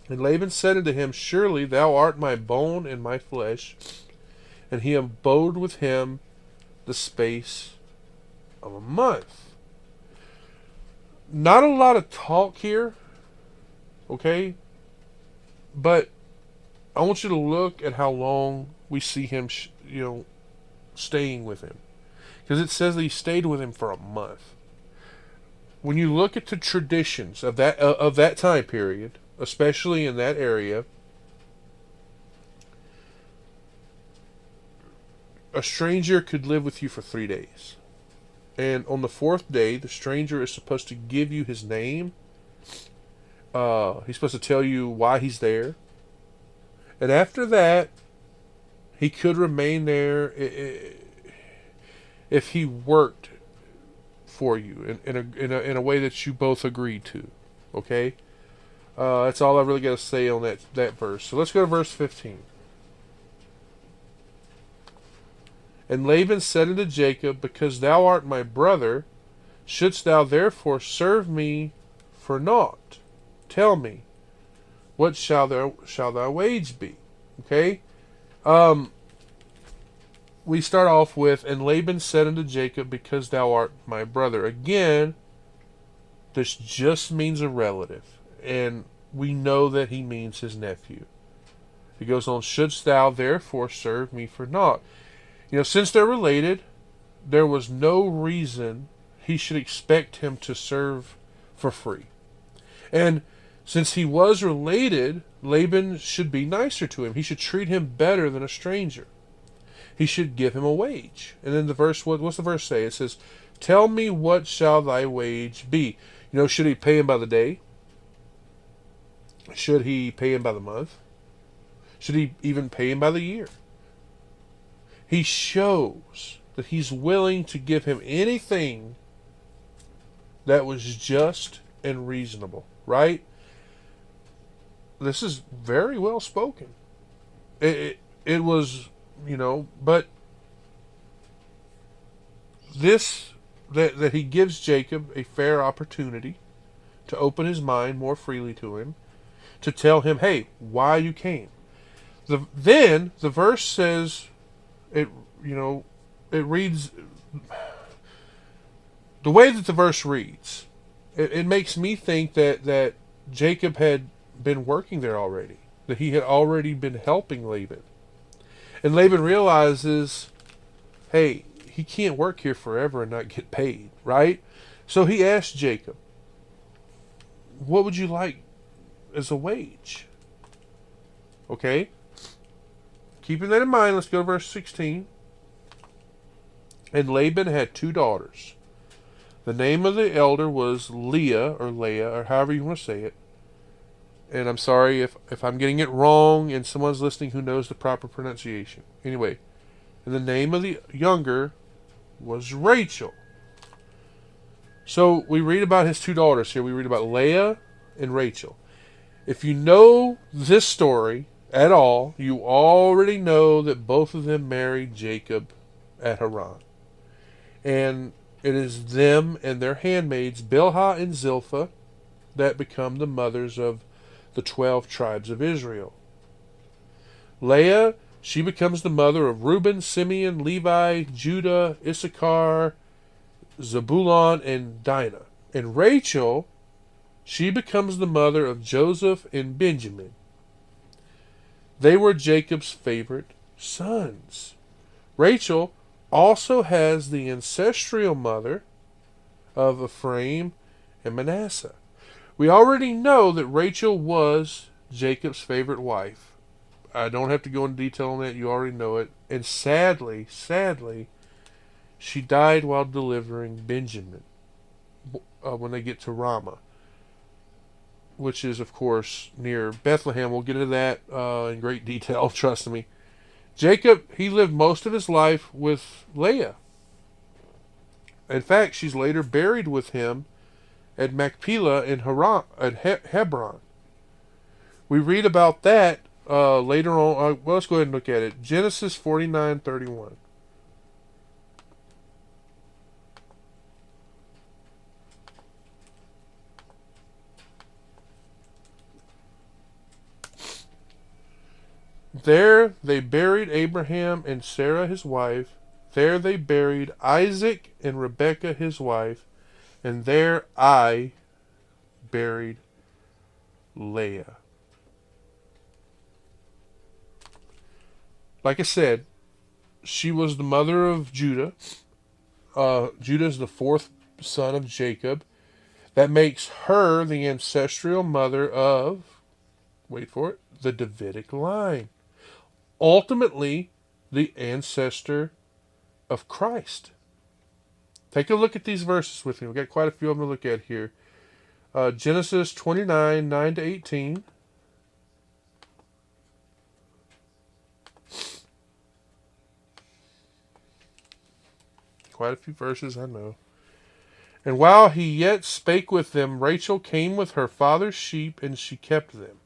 And Laban said unto him, surely thou art my bone and my flesh. And he abode with him the space of a month. Not a lot of talk here, okay? But I want you to look at how long we see him, staying with him. Because it says that he stayed with him for a month. When you look at the traditions of that time period, especially in that area, a stranger could live with you for 3 days. And on the 4th day, the stranger is supposed to give you his name. He's supposed to tell you why he's there. And after that, he could remain there if he worked for you in a way that you both agreed to. Okay? That's all I really got to say on that verse. So let's go to verse 15. And Laban said unto Jacob, because thou art my brother, shouldst thou therefore serve me for naught? Tell me, what shall thy wage be? Okay? We start off with, and Laban said unto Jacob, because thou art my brother. Again, this just means a relative. And we know that he means his nephew. He goes on, shouldst thou therefore serve me for naught? Since they're related, there was no reason he should expect him to serve for free. And since he was related, Laban should be nicer to him. He should treat him better than a stranger. He should give him a wage. And then the verse, what's the verse say? It says, tell me, what shall thy wage be? Should he pay him by the day? Should he pay him by the month? Should he even pay him by the year? He shows that he's willing to give him anything that was just and reasonable, right? This is very well spoken. It was, but this, that he gives Jacob a fair opportunity to open his mind more freely to him, to tell him, hey, why you came. Then the verse says, it reads, the way that the verse reads, it makes me think that Jacob had been working there already, that he had already been helping Laban. And Laban realizes, hey, he can't work here forever and not get paid, right? So he asked Jacob, what would you like as a wage? Okay? Keeping that in mind, let's go to verse 16. And Laban had 2 daughters. The name of the elder was Leah, or however you want to say it. And I'm sorry if I'm getting it wrong and someone's listening who knows the proper pronunciation. Anyway, and the name of the younger was Rachel. So we read about his 2 daughters here. We read about Leah and Rachel. If you know this story at all, you already know that both of them married Jacob at Haran. And it is them and their handmaids, Bilhah and Zilpah, that become the mothers of the 12 tribes of Israel. Leah, she becomes the mother of Reuben, Simeon, Levi, Judah, Issachar, Zebulun, and Dinah. And Rachel, she becomes the mother of Joseph and Benjamin. They were Jacob's favorite sons. Rachel also has the ancestral mother of Ephraim and Manasseh. We already know that Rachel was Jacob's favorite wife. I don't have to go into detail on that. You already know it. And sadly, she died while delivering Benjamin when they get to Ramah, which is, of course, near Bethlehem. We'll get into that in great detail, trust me. Jacob, he lived most of his life with Leah. In fact, she's later buried with him at Machpelah in Hebron. We read about that later on. Well, let's go ahead and look at it. Genesis 49:31. There they buried Abraham and Sarah his wife. There they buried Isaac and Rebekah his wife. And there I buried Leah. Like I said, she was the mother of Judah. Judah is the 4th son of Jacob. That makes her the ancestral mother of, wait for it, the Davidic line. Ultimately, the ancestor of Christ. Take a look at these verses with me. We've got quite a few of them to look at here. Genesis 29, 9 to 18. Quite a few verses, I know. And while he yet spake with them, Rachel came with her father's sheep, and she kept them.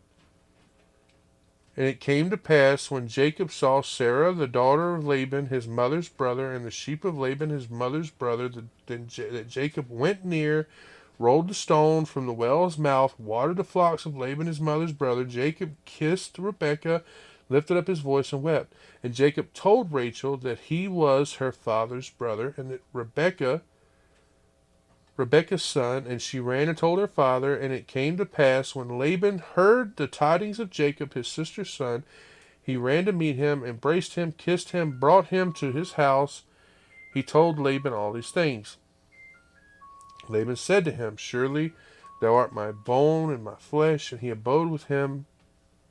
And it came to pass, when Jacob saw Sarah, the daughter of Laban, his mother's brother, and the sheep of Laban, his mother's brother, that Jacob went near rolled the stone from the well's mouth, watered the flocks of Laban his mother's brother. Jacob kissed Rebekah, lifted up his voice, and wept. And Jacob told Rachel that he was her father's brother, and that Rebekah's son, and she ran and told her father. And it came to pass, when Laban heard the tidings of Jacob his sister's son, he ran to meet him, embraced him, kissed him, brought him to his house. He told Laban all these things. Laban said to him, Surely thou art my bone and my flesh. And he abode with him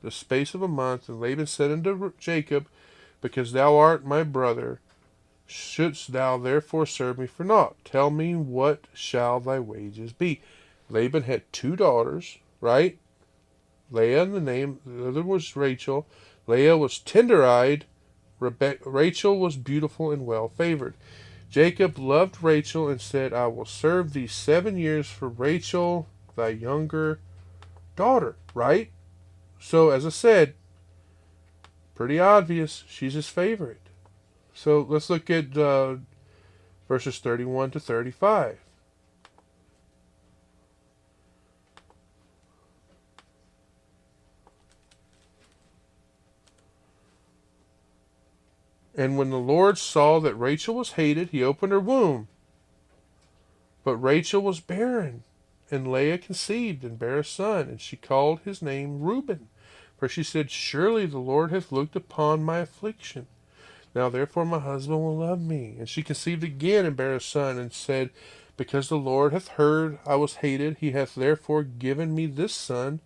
the space of a month. And Laban said unto Jacob, Because thou art my brother, shouldst thou therefore serve me for naught? Tell me, what shall thy wages be? Laban had 2 daughters, right? Leah, and the other was Rachel. Leah was tender-eyed. Rachel was beautiful and well-favored. Jacob loved Rachel and said, I will serve thee 7 years for Rachel, thy younger daughter, right? So, as I said, pretty obvious, she's his favorite. So, let's look at verses 31 to 35. And when the Lord saw that Rachel was hated, he opened her womb. But Rachel was barren, and Leah conceived and bare a son, and she called his name Reuben. For she said, Surely the Lord hath looked upon my affliction. Now therefore my husband will love me. And she conceived again and bare a son, and said, Because the Lord hath heard I was hated, he hath therefore given me this son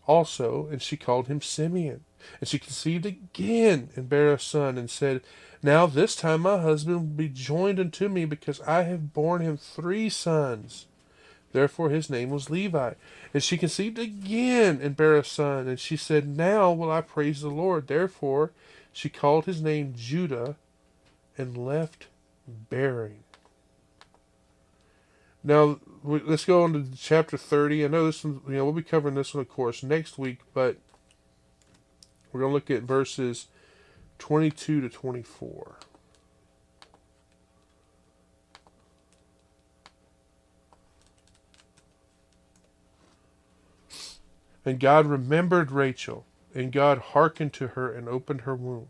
also. And she called him Simeon. And she conceived again and bare a son, and said, Now this time my husband will be joined unto me, because I have borne him 3 sons. Therefore his name was Levi. And she conceived again and bare a son, and she said, Now will I praise the Lord. Therefore she called his name Judah, and left bearing. Now let's go on to chapter 30. I know this one, we'll be covering this one, of course, next week, but we're going to look at verses 22 to 24. And God remembered Rachel, and God hearkened to her and opened her womb.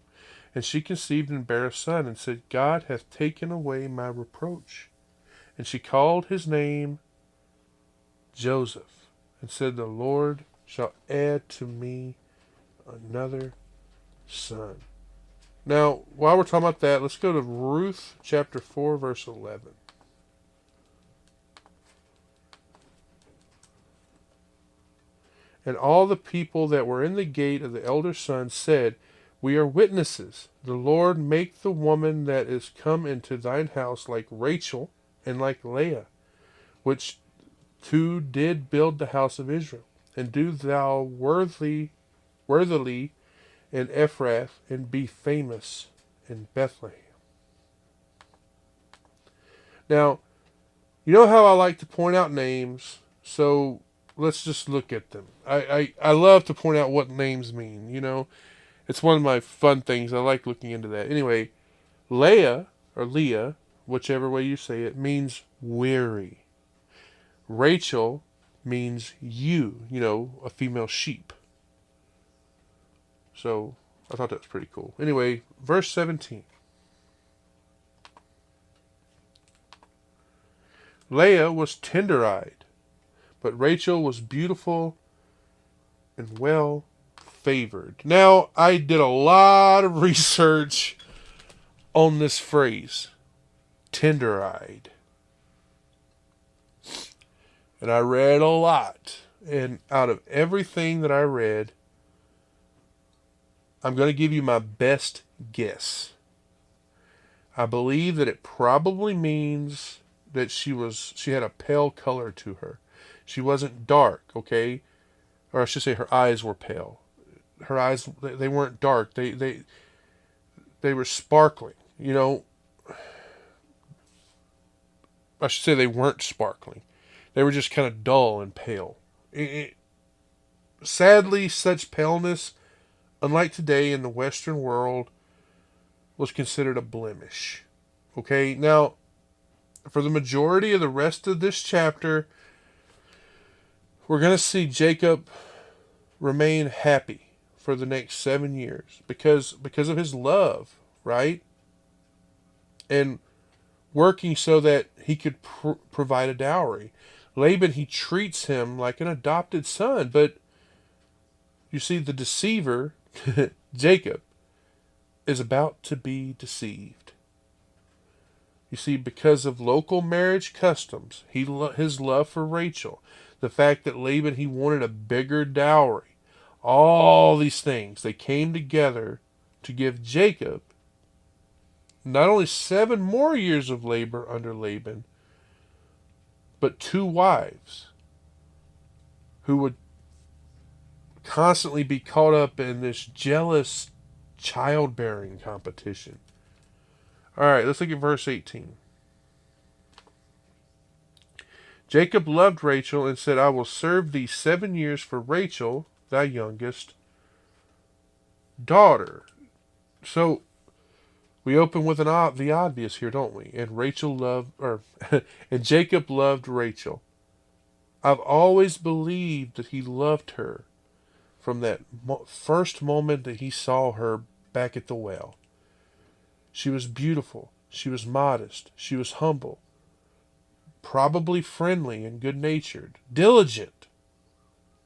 And she conceived and bare a son, and said, God hath taken away my reproach. And she called his name Joseph, and said, The Lord shall add to me another son. Now, while we're talking about that, let's go to Ruth chapter 4, verse 11. And all the people that were in the gate of the elder son said, We are witnesses. The Lord make the woman that is come into thine house like Rachel and like Leah, which two did build the house of Israel. And do thou worthily in Ephrath, and be famous in Bethlehem. Now, you know how I like to point out names, so let's just look at them. I love to point out what names mean, It's one of my fun things. I like looking into that. Anyway, Leah, or Leah, whichever way you say it, means weary. Rachel means a female sheep. So, I thought that was pretty cool. Anyway, verse 17. Leah was tender-eyed, but Rachel was beautiful and well favored. Now, I did a lot of research on this phrase, tender-eyed. And I read a lot. And out of everything that I read, I'm going to give you my best guess. I believe that it probably means that she had a pale color to her. She wasn't dark, okay? Or I should say her eyes were pale. Her eyes, they weren't dark. They were sparkling, I should say they weren't sparkling. They were just kind of dull and pale. Sadly, such paleness, unlike today in the Western world, was considered a blemish. Okay, now, for the majority of the rest of this chapter, we're going to see Jacob remain happy for the next 7 years because of his love, right? And working so that he could provide a dowry. Laban, he treats him like an adopted son, but you see, the deceiver, Jacob, is about to be deceived. You see, because of local marriage customs, his love for Rachel, the fact that Laban, he wanted a bigger dowry, all these things, they came together to give Jacob not only 7 more years of labor under Laban, but 2 wives who would constantly be caught up in this jealous childbearing competition. All right, let's look at verse 18. Jacob loved Rachel and said, I will serve thee 7 years for Rachel, thy youngest daughter. So we open with the obvious here, don't we? And and Jacob loved Rachel. I've always believed that he loved her from that first moment that he saw her back at the well. She was beautiful. She was modest. She was humble. Probably friendly and good-natured. Diligent.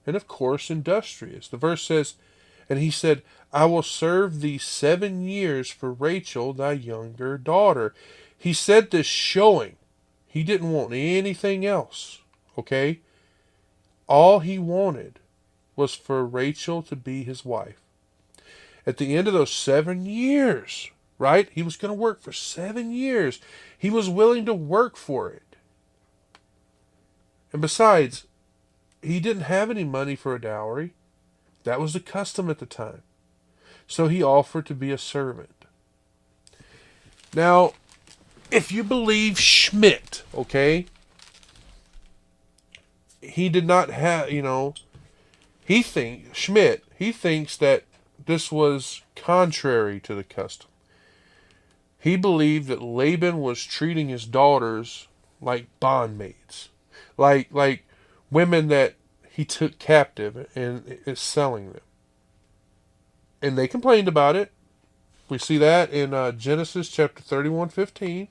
And of course, industrious. The verse says, and he said, I will serve thee 7 years for Rachel, thy younger daughter. He said this showing he didn't want anything else. Okay? All he wanted was for Rachel to be his wife. At the end of those 7 years, right? He was going to work for 7 years. He was willing to work for it. And besides, he didn't have any money for a dowry. That was the custom at the time. So he offered to be a servant. Now, if you believe Schmidt, okay, he did not have, he thinks that this was contrary to the custom. He believed that Laban was treating his daughters like bondmaids, like women that he took captive and is selling them. And they complained about it. We see that in Genesis chapter 31:15.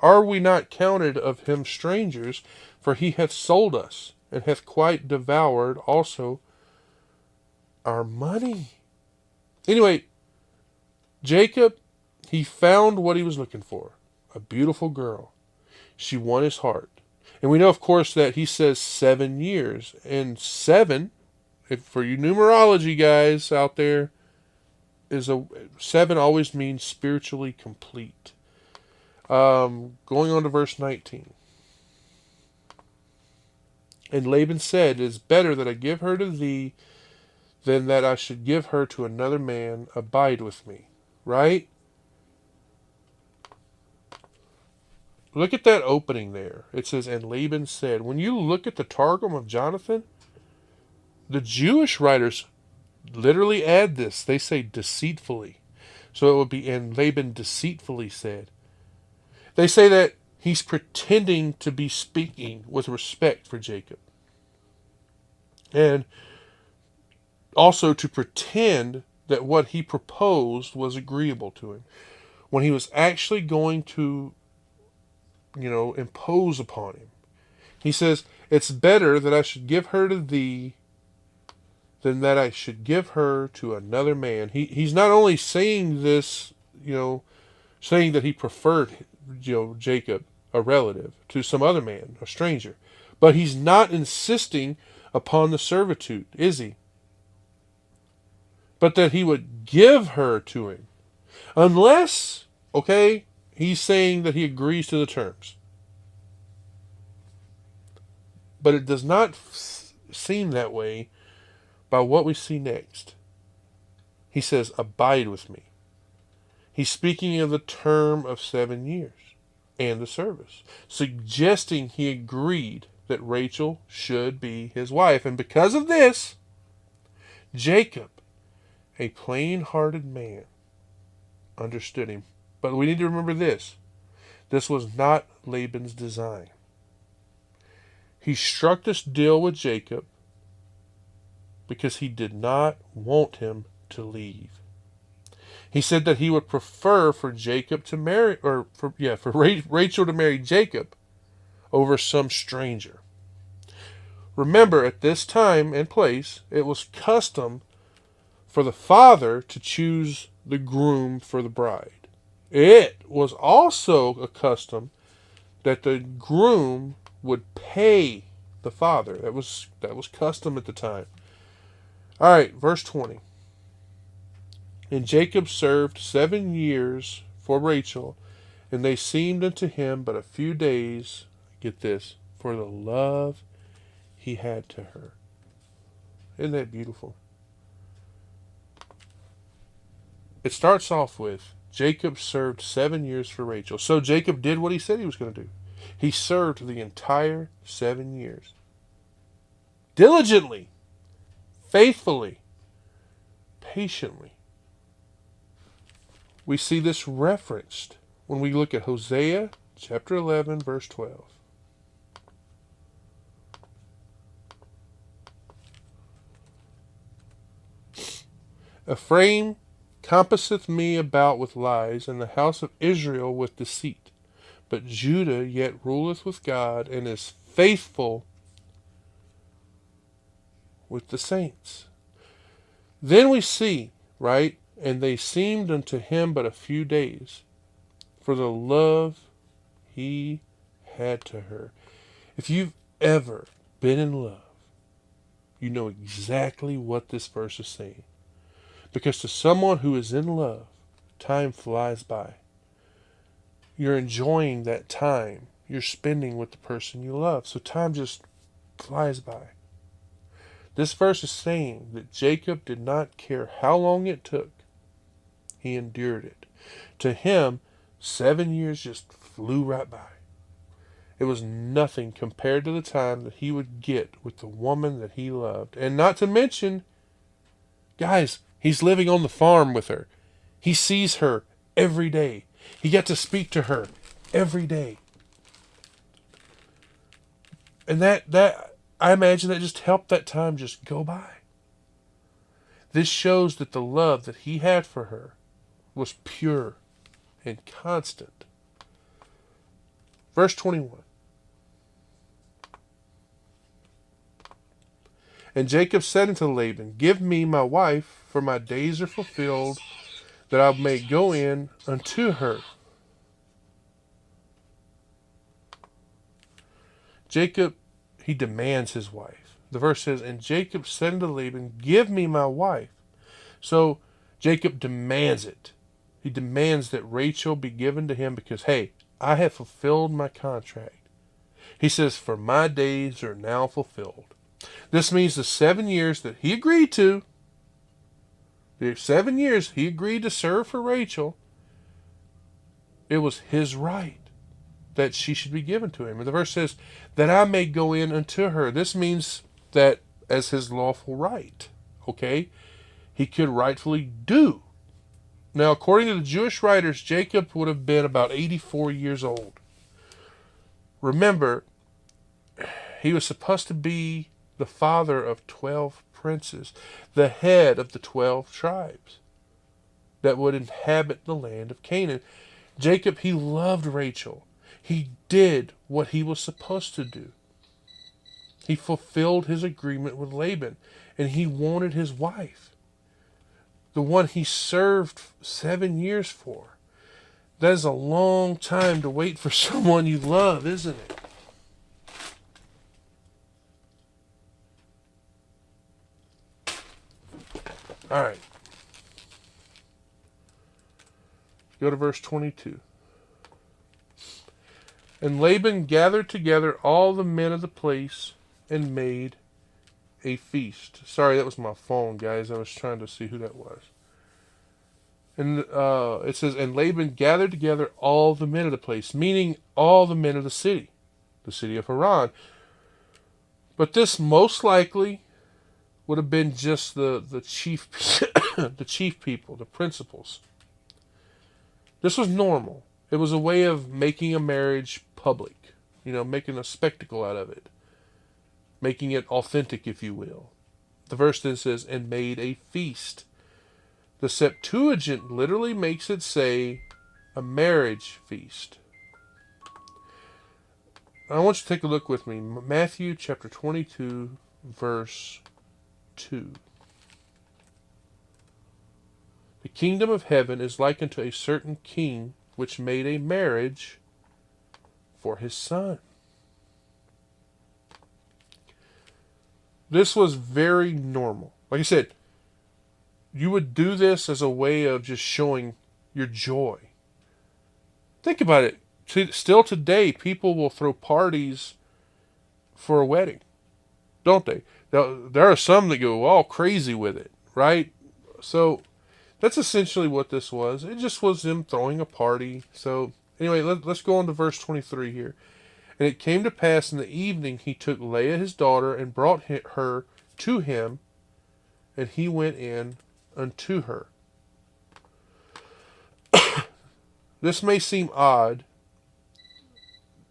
Are we not counted of him strangers? For he hath sold us, and hath quite devoured also our money. Anyway, Jacob, he found what he was looking for. A beautiful girl. She won his heart. And we know, of course, that he says 7 years. And 7, for you numerology guys out there, 7 always means spiritually complete. Going on to verse 19. And Laban said, It is better that I give her to thee than that I should give her to another man. Abide with me. Right? Look at that opening there. It says, and Laban said. When you look at the Targum of Jonathan, the Jewish writers literally add this. They say deceitfully. So it would be, and Laban deceitfully said. They say that he's pretending to be speaking with respect for Jacob. And also to pretend that what he proposed was agreeable to him, when he was actually going to, impose upon him. He says, it's better that I should give her to thee than that I should give her to another man. He's not only saying this, saying that he preferred, Jacob, a relative, to some other man, a stranger, but he's not insisting upon the servitude, is he? But that he would give her to him. Unless, he's saying that he agrees to the terms. But it does not seem that way by what we see next. He says, abide with me. He's speaking of the term of 7 years and the service, suggesting he agreed that Rachel should be his wife. And because of this, Jacob, a plain-hearted man, understood him. But we need to remember this. This was not Laban's design. He struck this deal with Jacob because he did not want him to leave. He said that he would prefer for Jacob to marry, for Rachel to marry Jacob over some stranger. Remember, at this time and place, it was custom for the father to choose the groom for the bride. It was also a custom that the groom would pay the father. That was custom at the time. All right, verse 20. And Jacob served 7 years for Rachel, and they seemed unto him but a few days, get this, for the love he had to her. Isn't that beautiful? It starts off with, Jacob served 7 years for Rachel. So Jacob did what he said he was going to do. He served the entire 7 years. Diligently, faithfully, patiently. We see this referenced when we look at Hosea chapter 11, verse 12. Ephraim compasseth me about with lies, and the house of Israel with deceit. But Judah yet ruleth with God, and is faithful with the saints. Then we see, right? And they seemed unto him but a few days, for the love he had to her. If you've ever been in love, you know exactly what this verse is saying. Because to someone who is in love, time flies by. You're enjoying that time you're spending with the person you love. So time just flies by. This verse is saying that Jacob did not care how long it took. He endured it. To him, 7 years just flew right by. It was nothing compared to the time that he would get with the woman that he loved. And not to mention, guys, he's living on the farm with her. He sees her every day. He got to speak to her every day. And that I imagine that just helped that time just go by. This shows that the love that he had for her was pure and constant. Verse 21. And Jacob said unto Laban, Give me my wife, for my days are fulfilled, that I may go in unto her. Jacob, he demands his wife. The verse says, And Jacob said unto Laban, Give me my wife. So Jacob demands it. He demands that Rachel be given to him because, hey, I have fulfilled my contract. He says, For my days are now fulfilled. This means the 7 years that he agreed to, the 7 years he agreed to serve for Rachel, it was his right that she should be given to him. And the verse says, that I may go in unto her. This means that as his lawful right, okay, he could rightfully do. Now, according to the Jewish writers, Jacob would have been about 84 years old. Remember, he was supposed to be the father of 12 princes, the head of the 12 tribes that would inhabit the land of Canaan. Jacob, he loved Rachel. He did what he was supposed to do. He fulfilled his agreement with Laban, and he wanted his wife, the one he served 7 years for. That is a long time to wait for someone you love, isn't it? All right. Go to verse 22. And Laban gathered together all the men of the place and made a feast. Sorry, that was my phone, guys. I was trying to see who that was. And it says, And Laban gathered together all the men of the place, meaning all the men of the city of Haran, But this most likely would have been just the chief the chief people, the principals. This was normal. It was a way of making a marriage public, making a spectacle out of it, making it authentic, if you will. The verse then says, and made a feast. The Septuagint literally makes it say a marriage feast. I want you to take a look with me. Matthew chapter 22, verse 2. The kingdom of heaven is like unto a certain king which made a marriage for his son. This was very normal. Like I said, you would do this as a way of just showing your joy. Think about it. Still today, people will throw parties for a wedding, don't they? There are some that go all crazy with it, right? So that's essentially what this was. It just was them throwing a party. So anyway, let's go on to verse 23 here. And it came to pass in the evening he took Leah his daughter and brought her to him, and he went in unto her. This may seem odd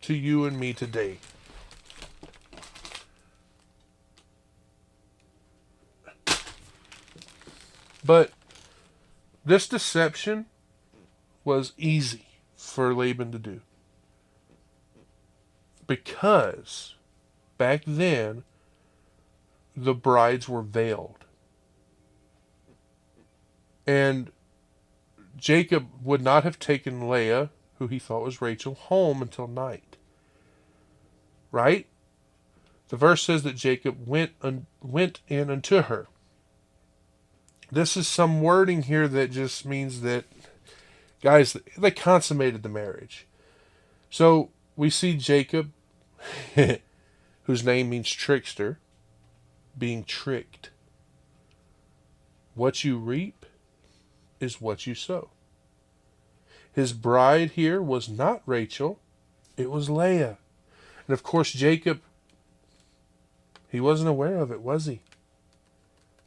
to you and me today. But this deception was easy for Laban to do. Because back then, the brides were veiled. And Jacob would not have taken Leah, who he thought was Rachel, home until night. Right? The verse says that Jacob went in unto her. This is some wording here that just means that, guys, they consummated the marriage. So we see Jacob, whose name means trickster, being tricked. What you reap is what you sow. His bride here was not Rachel, it was Leah. And of course, Jacob, he wasn't aware of it, was he?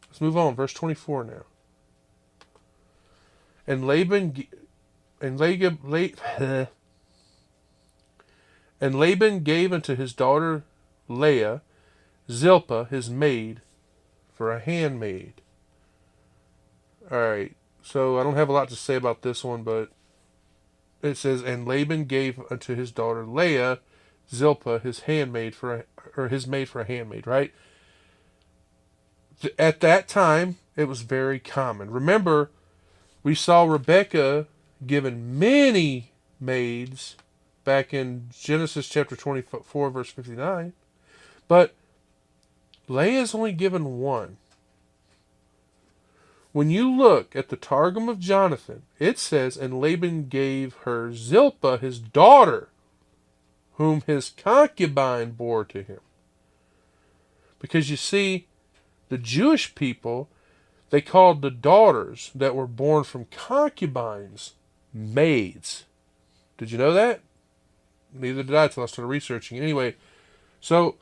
Let's move on, verse 24 now. And Laban gave unto his daughter Leah Zilpah his maid for a handmaid. Alright, so I don't have a lot to say about this one, but it says, and Laban gave unto his daughter Leah Zilpah his maid for a handmaid, right? At that time, it was very common. Remember, we saw Rebekah given many maids back in Genesis chapter 24, verse 59. But Leah's only given one. When you look at the Targum of Jonathan, it says, and Laban gave her Zilpah, his daughter, whom his concubine bore to him. Because you see, the Jewish people, they called the daughters that were born from concubines maids. Did you know that? Neither did I until I started researching. Anyway, so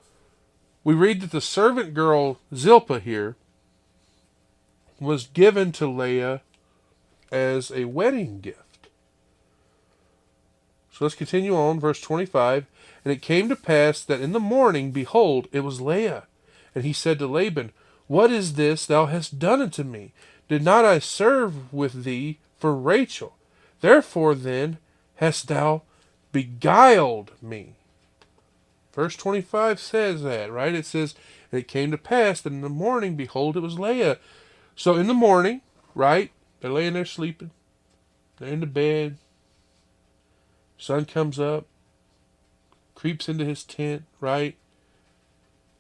we read that the servant girl Zilpah here was given to Leah as a wedding gift. So let's continue on, verse 25. And it came to pass that in the morning, behold, it was Leah. And he said to Laban, what is this thou hast done unto me? Did not I serve with thee for Rachel? Therefore then hast thou beguiled me. Verse 25 says that, right? It says, and it came to pass that in the morning, behold, it was Leah. So in the morning, right? They're laying there sleeping. They're in the bed. Sun comes up. Creeps into his tent, right?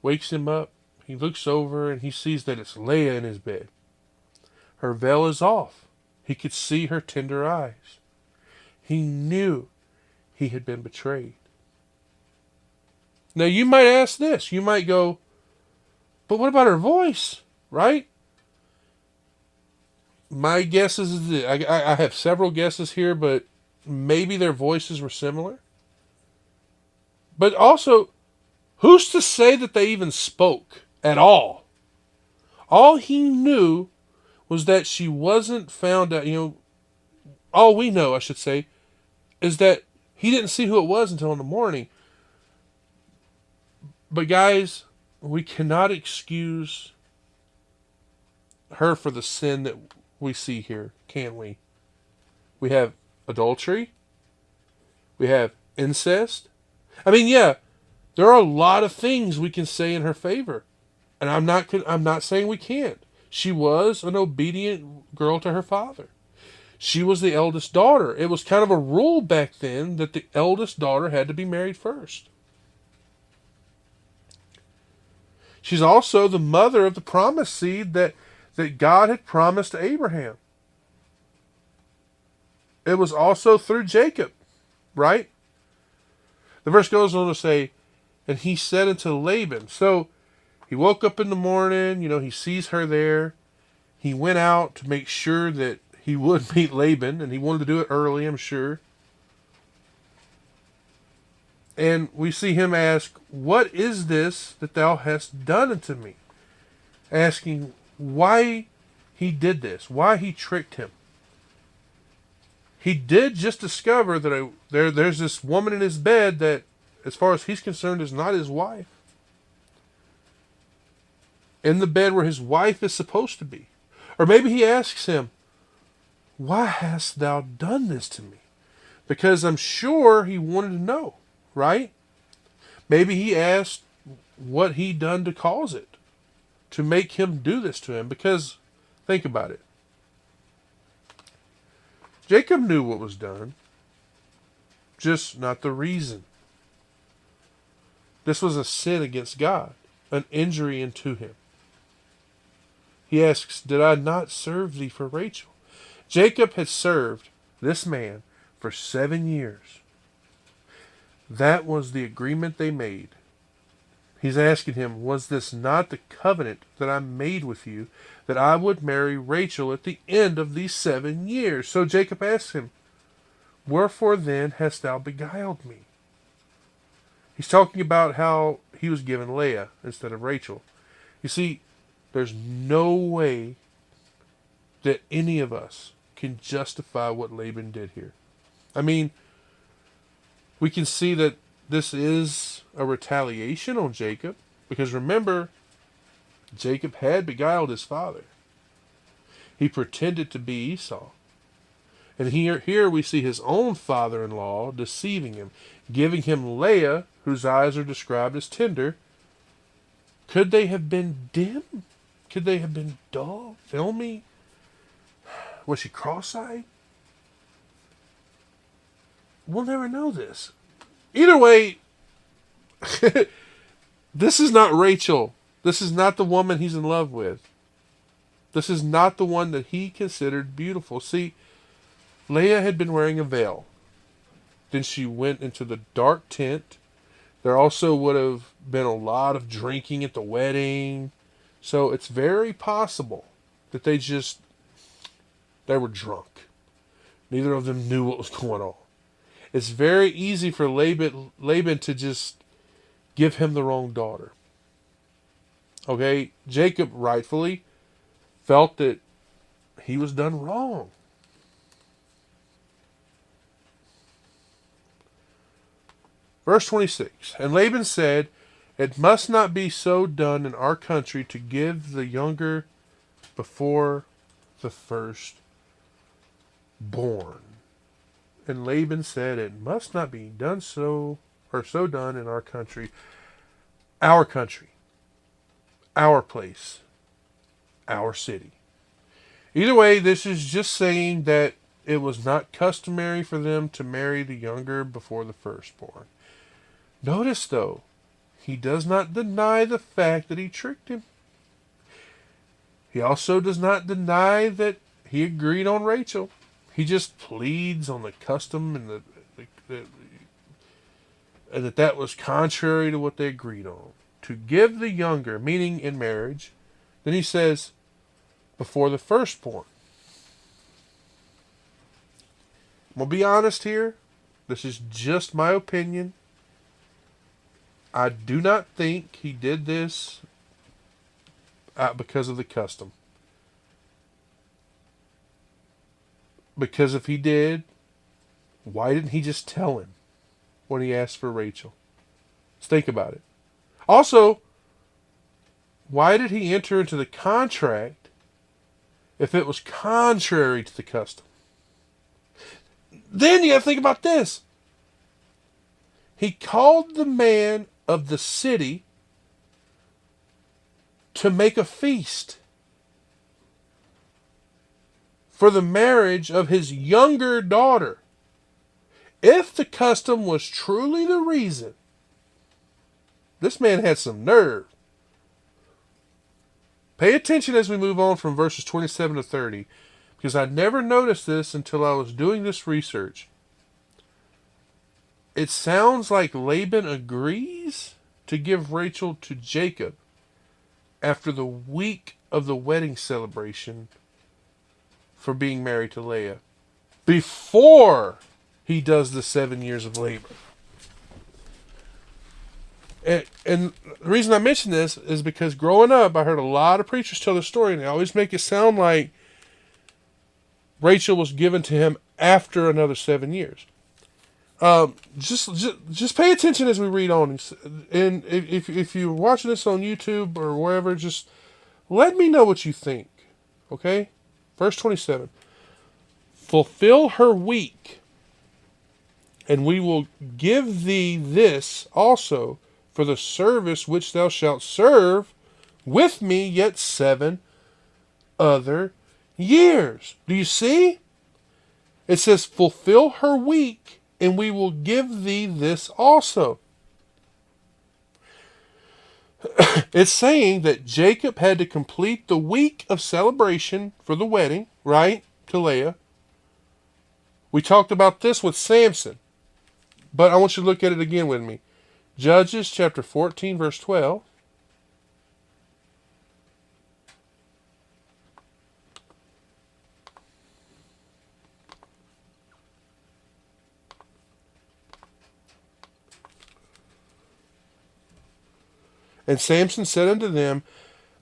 Wakes him up. He looks over and he sees that it's Leah in his bed. Her veil is off. He could see her tender eyes. He knew he had been betrayed. Now you might ask this. You might go, but what about her voice, right? My guess is that I have several guesses here, but maybe their voices were similar. But also, Who's to say that they even spoke at all? All he knew was that she wasn't found out. All we know, I should say, is that he didn't see who it was until in the morning. But guys, we cannot excuse her for the sin that we see here, can we? We have adultery. We have incest. I mean, yeah, there are a lot of things we can say in her favor. And I'm not saying we can't. She was an obedient girl to her father. She was the eldest daughter. It was kind of a rule back then that the eldest daughter had to be married first. She's also the mother of the promised seed that God had promised to Abraham. It was also through Jacob, right? The verse goes on to say, and he said unto Laban. So he woke up in the morning, he sees her there. He went out to make sure that he would meet Laban, and he wanted to do it early, I'm sure. And we see him ask, what is this that thou hast done unto me? Asking why he did this, why he tricked him. He did just discover that there's this woman in his bed that, as far as he's concerned, is not his wife. In the bed where his wife is supposed to be. Or maybe he asks him, why hast thou done this to me? Because I'm sure he wanted to know, right? Maybe he asked what he done to cause it, to make him do this to him. Because, think about it. Jacob knew what was done, just not the reason. This was a sin against God, an injury unto him. He asks, did I not serve thee for Rachel? Jacob had served this man for 7 years. That was the agreement they made. He's asking him, was this not the covenant that I made with you, that I would marry Rachel at the end of these 7 years? So Jacob asks him, wherefore then hast thou beguiled me? He's talking about how he was given Leah instead of Rachel. You see, there's no way that any of us can justify what Laban did here. I mean, we can see that this is a retaliation on Jacob, because remember, Jacob had beguiled his father. He pretended to be Esau. And here we see his own father-in-law deceiving him, giving him Leah, whose eyes are described as tender. Could they have been dim? Could they have been dull, filmy? Was she cross-eyed? We'll never know this. Either way, this is not Rachel. This is not the woman he's in love with. This is not the one that he considered beautiful. See, Leah had been wearing a veil. Then she went into the dark tent. There also would have been a lot of drinking at the wedding. So it's very possible that they were drunk. Neither of them knew what was going on. It's very easy for Laban to just give him the wrong daughter. Okay, Jacob rightfully felt that he was done wrong. Verse 26, and Laban said, it must not be so done in our country to give the younger before the first born. And Laban said, it must not be done so done in our country, our place, our city. Either way, this is just saying that it was not customary for them to marry the younger before the firstborn. Notice, though, he does not deny the fact that he tricked him. He also does not deny that he agreed on Rachel. He just pleads on the custom and that was contrary to what they agreed on. To give the younger, meaning in marriage, then he says, before the firstborn. I'm going to be honest here. This is just my opinion. I do not think he did this because of the custom. Because if he did, why didn't he just tell him when he asked for Rachel? Let's think about it. Also, why did he enter into the contract if it was contrary to the custom? Then you have to think about this. He called the man of the city to make a feast for the marriage of his younger daughter. If the custom was truly the reason, this man had some nerve. Pay attention as we move on from verses 27 to 30, because I never noticed this until I was doing this research. It sounds like Laban agrees to give Rachel to Jacob after the week of the wedding celebration for being married to Leah, before he does the 7 years of labor. And the reason I mention this is because growing up, I heard a lot of preachers tell the story, and they always make it sound like Rachel was given to him after another 7 years. Just pay attention as we read on, and if you're watching this on YouTube or wherever, just let me know what you think. Okay, verse 27. Fulfill her week, and we will give thee this also for the service which thou shalt serve with me yet 7 other years. Do you see? It says, fulfill her week, and we will give thee this also. It's saying that Jacob had to complete the week of celebration for the wedding, right, to Leah. We talked about this with Samson, but I want you to look at it again with me. Judges chapter 14, verse 12. And Samson said unto them,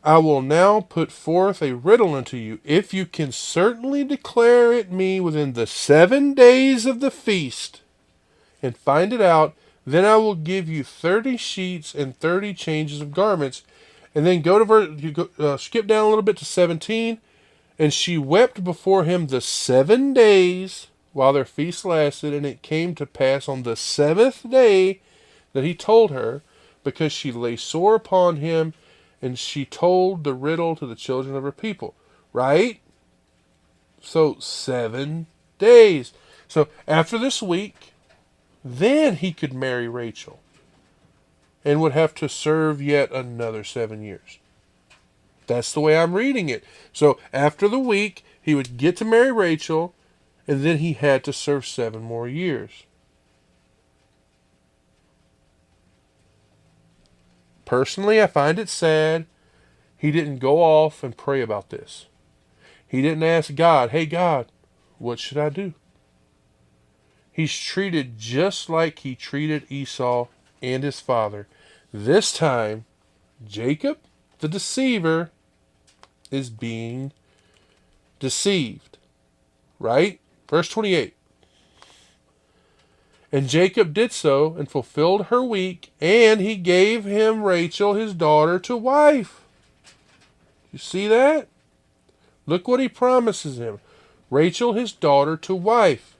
I will now put forth a riddle unto you. If you can certainly declare it me within the 7 days of the feast, and find it out, then I will give you 30 sheets and 30 changes of garments. And then skip down a little bit to 17. And she wept before him the 7 days while their feast lasted. And it came to pass on the 7th day that he told her, because she lay sore upon him, and she told the riddle to the children of her people. Right? So 7 days. So after this week, then he could marry Rachel and would have to serve yet another 7 years. That's the way I'm reading it. So after the week, he would get to marry Rachel, and then he had to serve 7 more years. Personally, I find it sad he didn't go off and pray about this. He didn't ask God, hey God, what should I do? He's treated just like he treated Esau and his father. This time, Jacob, the deceiver, is being deceived. Right? Verse 28. And Jacob did so and fulfilled her week, and he gave him Rachel, his daughter, to wife. You see that? Look what he promises him. Rachel, his daughter, to wife.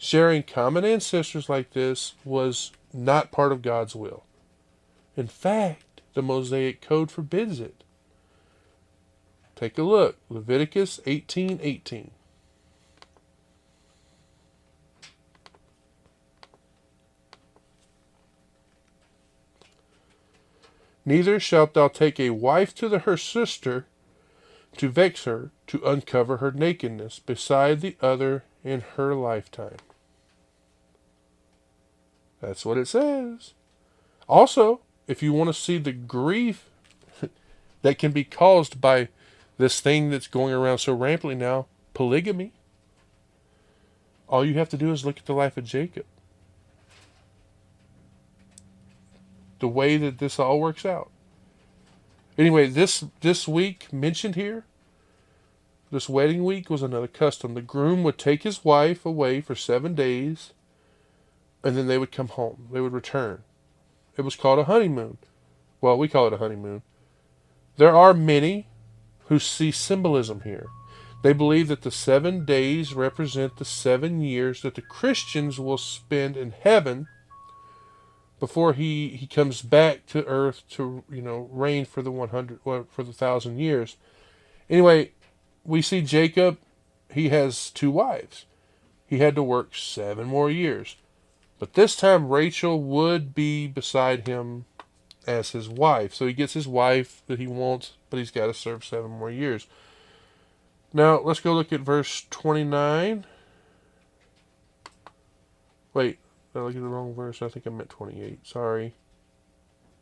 Sharing common ancestors like this was not part of God's will. In fact, the Mosaic Code forbids it. Take a look. Leviticus 18:18. Neither shalt thou take a wife to her sister to vex her, to uncover her nakedness, beside the other in her lifetime. That's what it says. Also, if you want to see the grief that can be caused by this thing that's going around so rampantly now, polygamy, all you have to do is look at the life of Jacob. the way that this all works out. Anyway, this week mentioned here, this wedding week, was another custom. The groom would take his wife away for 7 days, and then they would come home. They would return. It was called a honeymoon. Well, we call it a honeymoon. There are many who see symbolism here. They believe that the 7 days represent the 7 years that the Christians will spend in heaven before he comes back to earth to, reign for the 1,000 years. Anyway, we see Jacob, he has 2 wives. He had to work 7 more years. But this time Rachel would be beside him as his wife. So he gets his wife that he wants, but he's got to serve 7 more years. Now, let's go look at verse 29. Wait, did I look at the wrong verse? I think I meant 28. Sorry.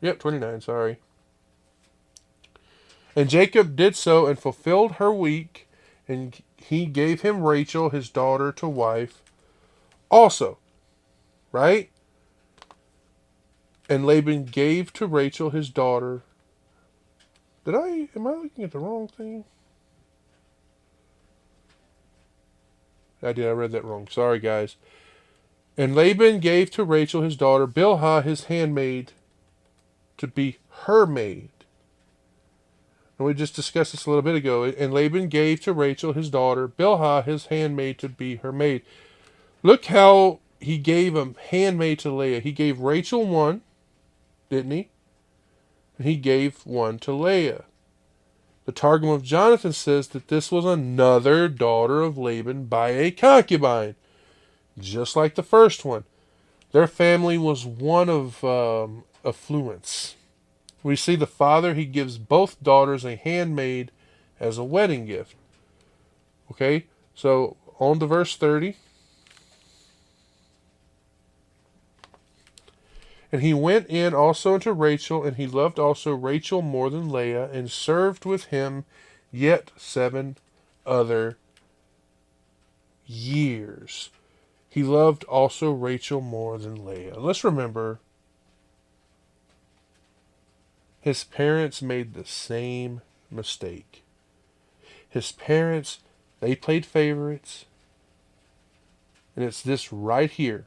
Yep, 29, sorry. And Jacob did so and fulfilled her week, and he gave him Rachel, his daughter, to wife also. Right? And Laban gave to Rachel his daughter. Am I looking at the wrong thing? I read that wrong. Sorry, guys. And Laban gave to Rachel his daughter Bilhah his handmaid to be her maid. And we just discussed this a little bit ago. And Laban gave to Rachel his daughter Bilhah his handmaid to be her maid. Look how he gave a handmaid to Leah. He gave Rachel one, didn't he? And he gave one to Leah. The Targum of Jonathan says that this was another daughter of Laban by a concubine, just like the first one. Their family was one of affluence. We see the father, he gives both daughters a handmaid as a wedding gift. Okay, so on to verse 30. And he went in also unto Rachel, and he loved also Rachel more than Leah, and served with him yet 7 other years. He loved also Rachel more than Leah. Let's remember, his parents made the same mistake. His parents, they played favorites. And it's this right here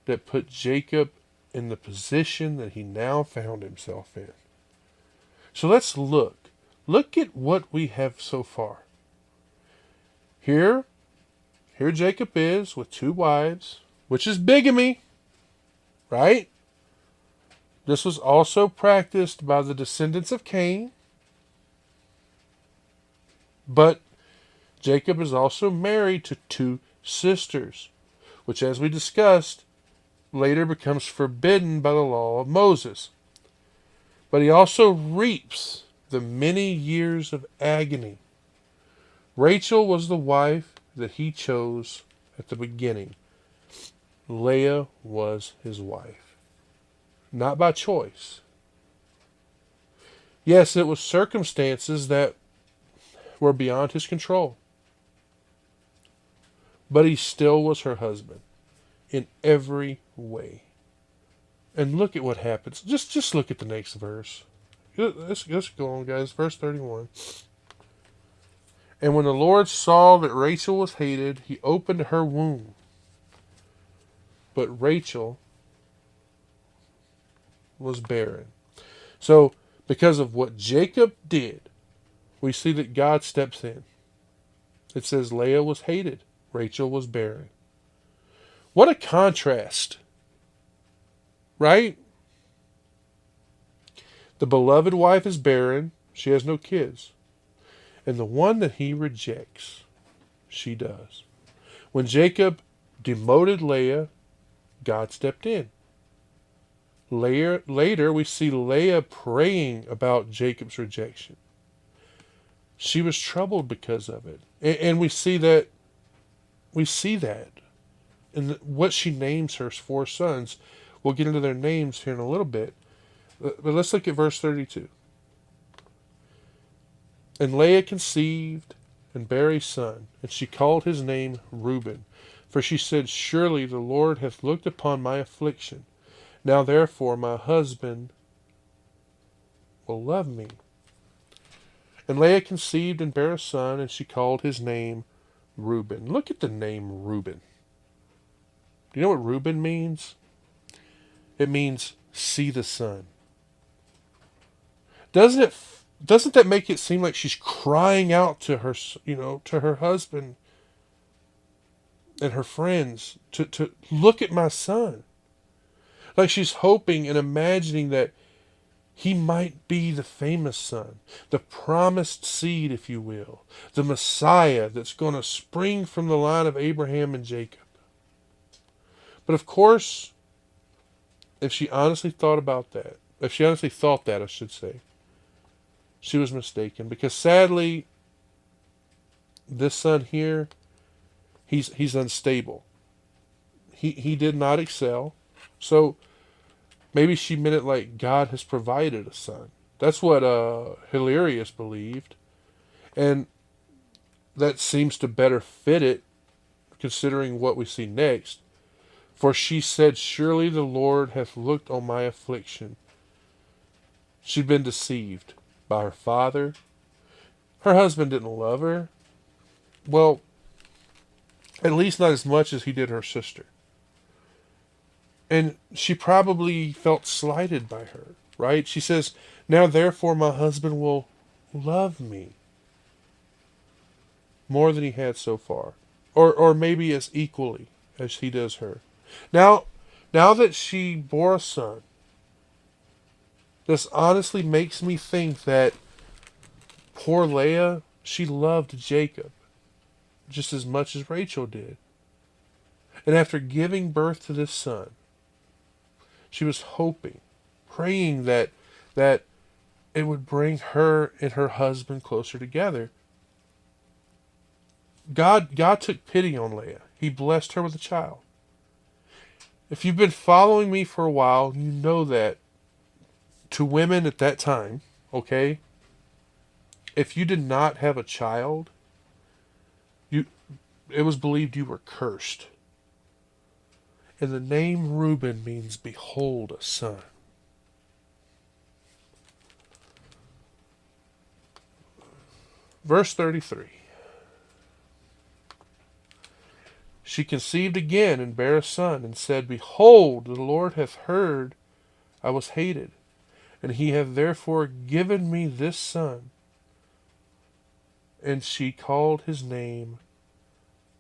that put Jacob in the position that he now found himself in. So let's look. Look at what we have so far. Here Jacob is with 2 wives, which is bigamy, right? This was also practiced by the descendants of Cain. But Jacob is also married to 2 sisters, which, as we discussed, later becomes forbidden by the law of Moses. But he also reaps the many years of agony. Rachel was the wife that he chose at the beginning. Leah was his wife. Not by choice. Yes, it was circumstances that were beyond his control. But he still was her husband in every way. And look at what happens. Just look at the next verse. Let's go on, guys. Verse 31. And when the Lord saw that Rachel was hated, he opened her womb. But Rachel was barren. So, because of what Jacob did, we see that God steps in. It says Leah was hated, Rachel was barren. What a contrast, right? The beloved wife is barren, she has no kids. And the one that he rejects, she does. When Jacob demoted Leah, God stepped in. Later, we see Leah praying about Jacob's rejection. She was troubled because of it. And we see that in what she names her 4 sons. We'll get into their names here in a little bit. But let's look at verse 32. And Leah conceived and bare a son, and she called his name Reuben. For she said, Surely the Lord hath looked upon my affliction. Now therefore my husband will love me. And Leah conceived and bare a son, and she called his name Reuben. Look at the name Reuben. Do you know what Reuben means? It means see the sun. Doesn't that make it seem like she's crying out to her, to her husband and her friends to look at my son? Like she's hoping and imagining that he might be the famous son, the promised seed, if you will, the Messiah that's going to spring from the line of Abraham and Jacob. But of course, if she honestly thought that, I should say, she was mistaken, because sadly, this son here, he's unstable. He did not excel. So maybe she meant it like God has provided a son. That's what Hilarious believed. And that seems to better fit it, considering what we see next. For she said, surely the Lord hath looked on my affliction. She'd been deceived by her father. Her husband didn't love her. Well, at least not as much as he did her sister. And she probably felt slighted by her, right? She says, now therefore my husband will love me more than he had so far. Or maybe as equally as he does her. Now that she bore a son, this honestly makes me think that poor Leah, she loved Jacob just as much as Rachel did. And after giving birth to this son, she was hoping, praying that it would bring her and her husband closer together. God took pity on Leah. He blessed her with a child. If you've been following me for a while, you know that to women at that time, okay, if you did not have a child, it was believed you were cursed. And the name Reuben means behold a son. Verse 33. She conceived again and bare a son, and said, behold, the Lord hath heard I was hated, and he hath therefore given me this son. And she called his name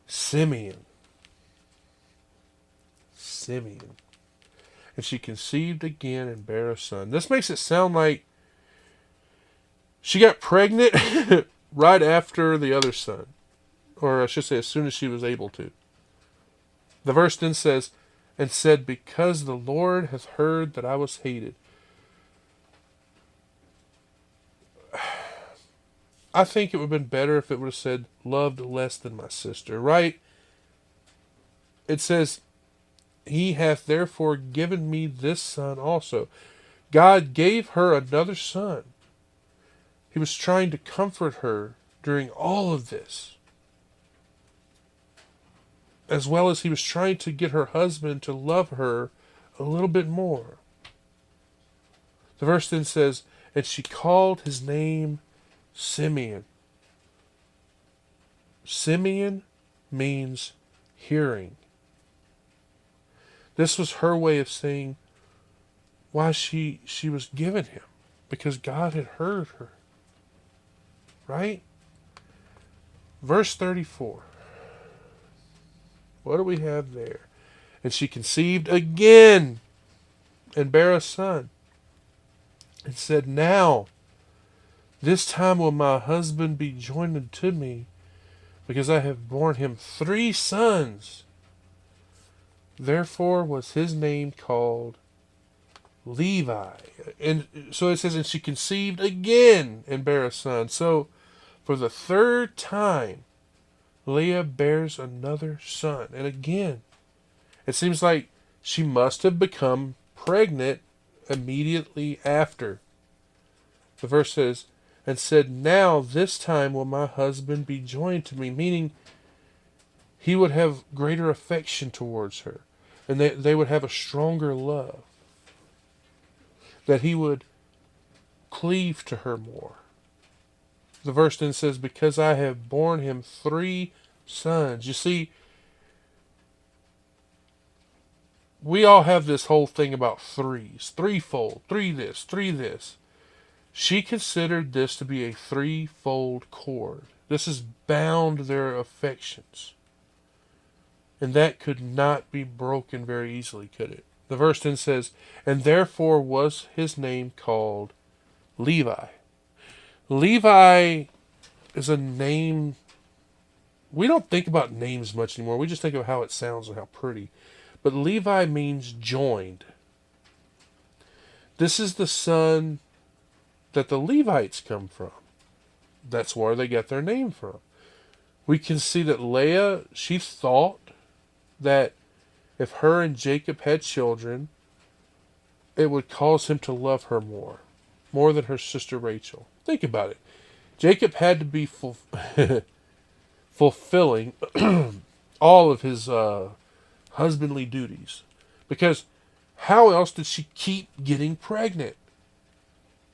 Simeon. Simeon. And she conceived again and bare a son. This makes it sound like she got pregnant right after the other son. Or I should say, as soon as she was able to. The verse then says, and said, because the Lord hath heard that I was hated. I think it would have been better if it would have said, loved less than my sister, right? It says, he hath therefore given me this son also. God gave her another son. He was trying to comfort her during all of this, as well as he was trying to get her husband to love her a little bit more. The verse then says, and she called his name Simeon. Simeon means hearing. This was her way of saying why she was given him, because God had heard her. Right? Verse 34. What do we have there? And she conceived again and bare a son, and said, now, this time will my husband be joined to me, because I have borne him 3 sons. Therefore was his name called Levi. And so it says, and she conceived again and bare a son. So for the 3rd time, Leah bears another son. And again, it seems like she must have become pregnant immediately after. The verse says, and said, now this time will my husband be joined to me, meaning he would have greater affection towards her, and they would have a stronger love. that he would cleave to her more. The verse then says, because I have borne him 3 sons. You see, we all have this whole thing about threes, threefold, 3 this, 3 this. She considered this to be a 3-fold cord. This has bound their affections. And that could not be broken very easily, could it? The verse then says, and therefore was his name called Levi. Levi is a name. We don't think about names much anymore. We just think of how it sounds and how pretty. But Levi means joined. This is the son that the Levites come from. That's where they get their name from. We can see that Leah, she thought that if her and Jacob had children, it would cause him to love her more than her sister Rachel. Think about it. Jacob had to be fulfilling all of his husbandly duties, because how else did she keep getting pregnant?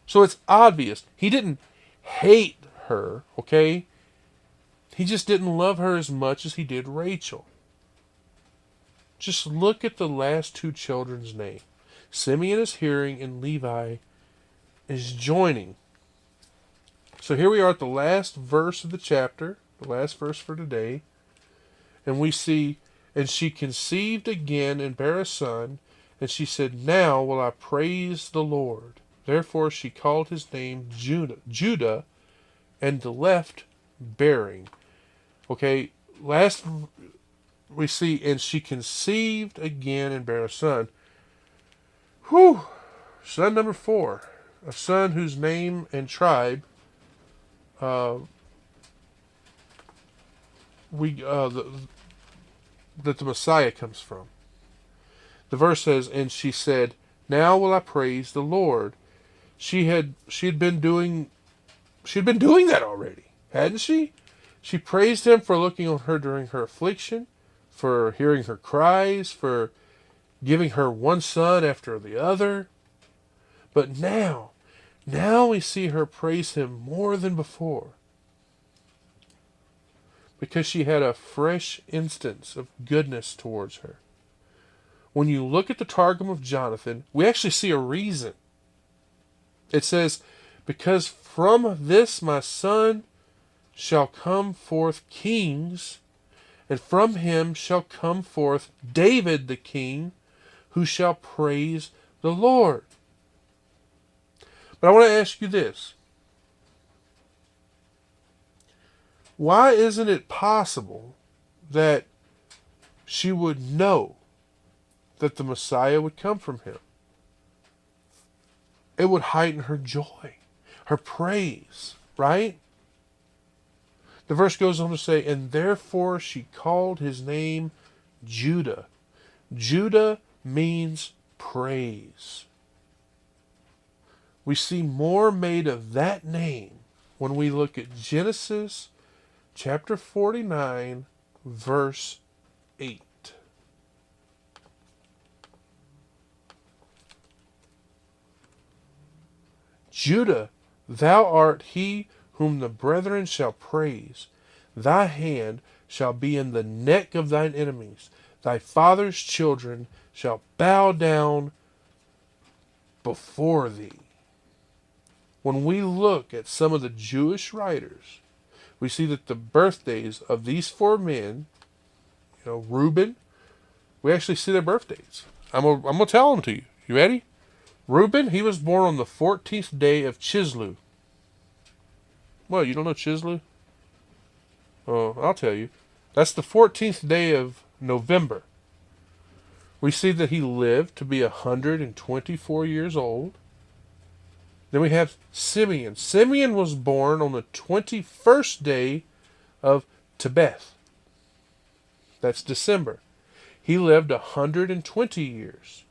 So it's obvious he didn't hate her, okay? He just didn't love her as much as he did Rachel. Just look at the last 2 children's name. Simeon is hearing and Levi is joining. So here we are at the last verse of the chapter, the last verse for today. And we see, and she conceived again and bare a son, and she said, now will I praise the Lord. Therefore she called his name Judah, and left bearing. Okay, last we see, and she conceived again and bare a son. Whew! Son number 4. A son whose name and tribe that the Messiah comes from. The verse says, and she said, now will I praise the Lord. She had been doing that already, hadn't she? She praised him for looking on her during her affliction, for hearing her cries, for giving her one son after the other. But now we see her praise him more than before, because she had a fresh instance of goodness towards her. When you look at the Targum of Jonathan, we actually see a reason. It says, because from this my son shall come forth kings, and from him shall come forth David the king, who shall praise the Lord. But I want to ask you this. Why isn't it possible that she would know that the Messiah would come from him? It would heighten her joy, her praise, right? The verse goes on to say, and therefore she called his name Judah. Judah means praise. We see more made of that name when we look at Genesis chapter 49, verse 8. Judah, thou art he whom the brethren shall praise. Thy hand shall be in the neck of thine enemies. Thy father's children shall bow down before thee. When we look at some of the Jewish writers, we see that the birthdays of these 4 men, Reuben, we actually see their birthdays. I'm going to tell them to you. You ready? Reuben, he was born on the 14th day of Chislev. Well, you don't know Chislev? Oh, I'll tell you. That's the 14th day of November. We see that he lived to be 124 years old. Then we have Simeon. Simeon was born on the 21st day of Tebeth. That's December. He lived 120 years.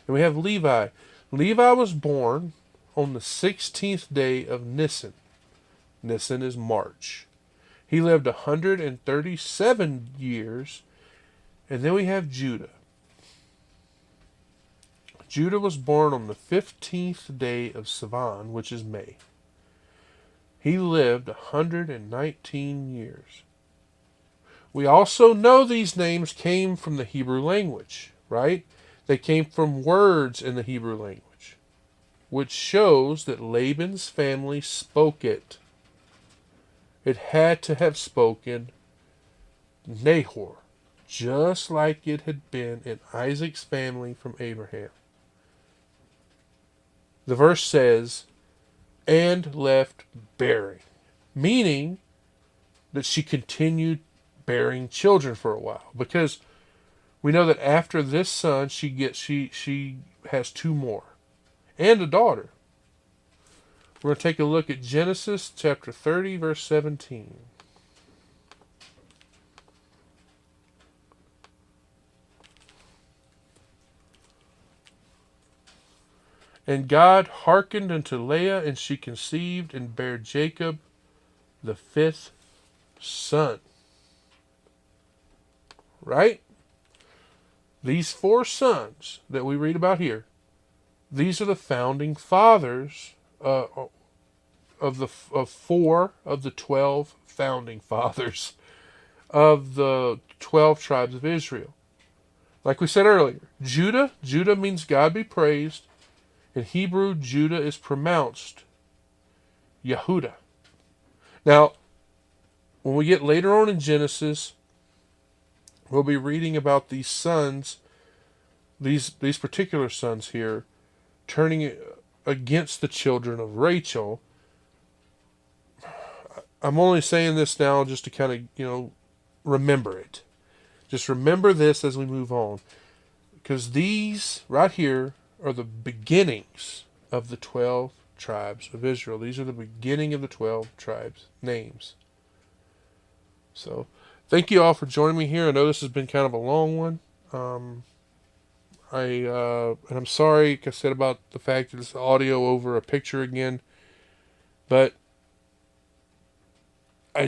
Then we have Levi. Levi was born on the 16th day of Nisan. Nisan is March. He lived 137 years. And then we have Judah. Judah was born on the 15th day of Sivan, which is May. He lived 119 years. We also know these names came from the Hebrew language, right? They came from words in the Hebrew language, which shows that Laban's family spoke it. It had to have spoken Nahor, just like it had been in Isaac's family from Abraham. The verse says, and left bearing, meaning that she continued bearing children for a while, because we know that after this son she has two more and a daughter. We're going to take a look at Genesis chapter 30 verse 17. And God hearkened unto Leah, and she conceived and bare Jacob the fifth son. Right? These four sons that we read about here, these are the founding fathers of four of the 12 founding fathers of the 12 tribes of Israel. Like we said earlier, Judah means God be praised. In Hebrew, Judah is pronounced Yehudah. Now, when we get later on in Genesis, we'll be reading about these sons, these particular sons here, turning against the children of Rachel. I'm only saying this now just to kind of, remember it. Just remember this as we move on. Because these right here are the beginnings of the 12 tribes of Israel. These are the beginning of the 12 tribes' names. So, thank you all for joining me here. I know this has been kind of a long one. And I'm sorry, like I said, about the fact that it's audio over a picture again. But I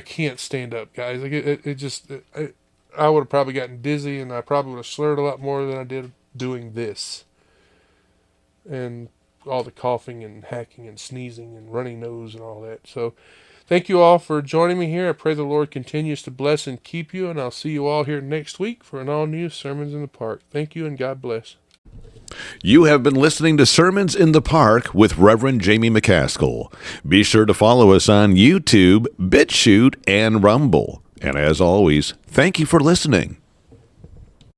can't stand up, guys. Like I would have probably gotten dizzy, and I probably would have slurred a lot more than I did doing this. And all the coughing and hacking and sneezing and running nose and all that. So, thank you all for joining me here. I pray the Lord continues to bless and keep you, and I'll see you all here next week for an all-new Sermons in the Park. Thank you, and God bless. You have been listening to Sermons in the Park with Reverend Jamie McCaskill. Be sure to follow us on YouTube, BitChute, and Rumble. And as always, thank you for listening.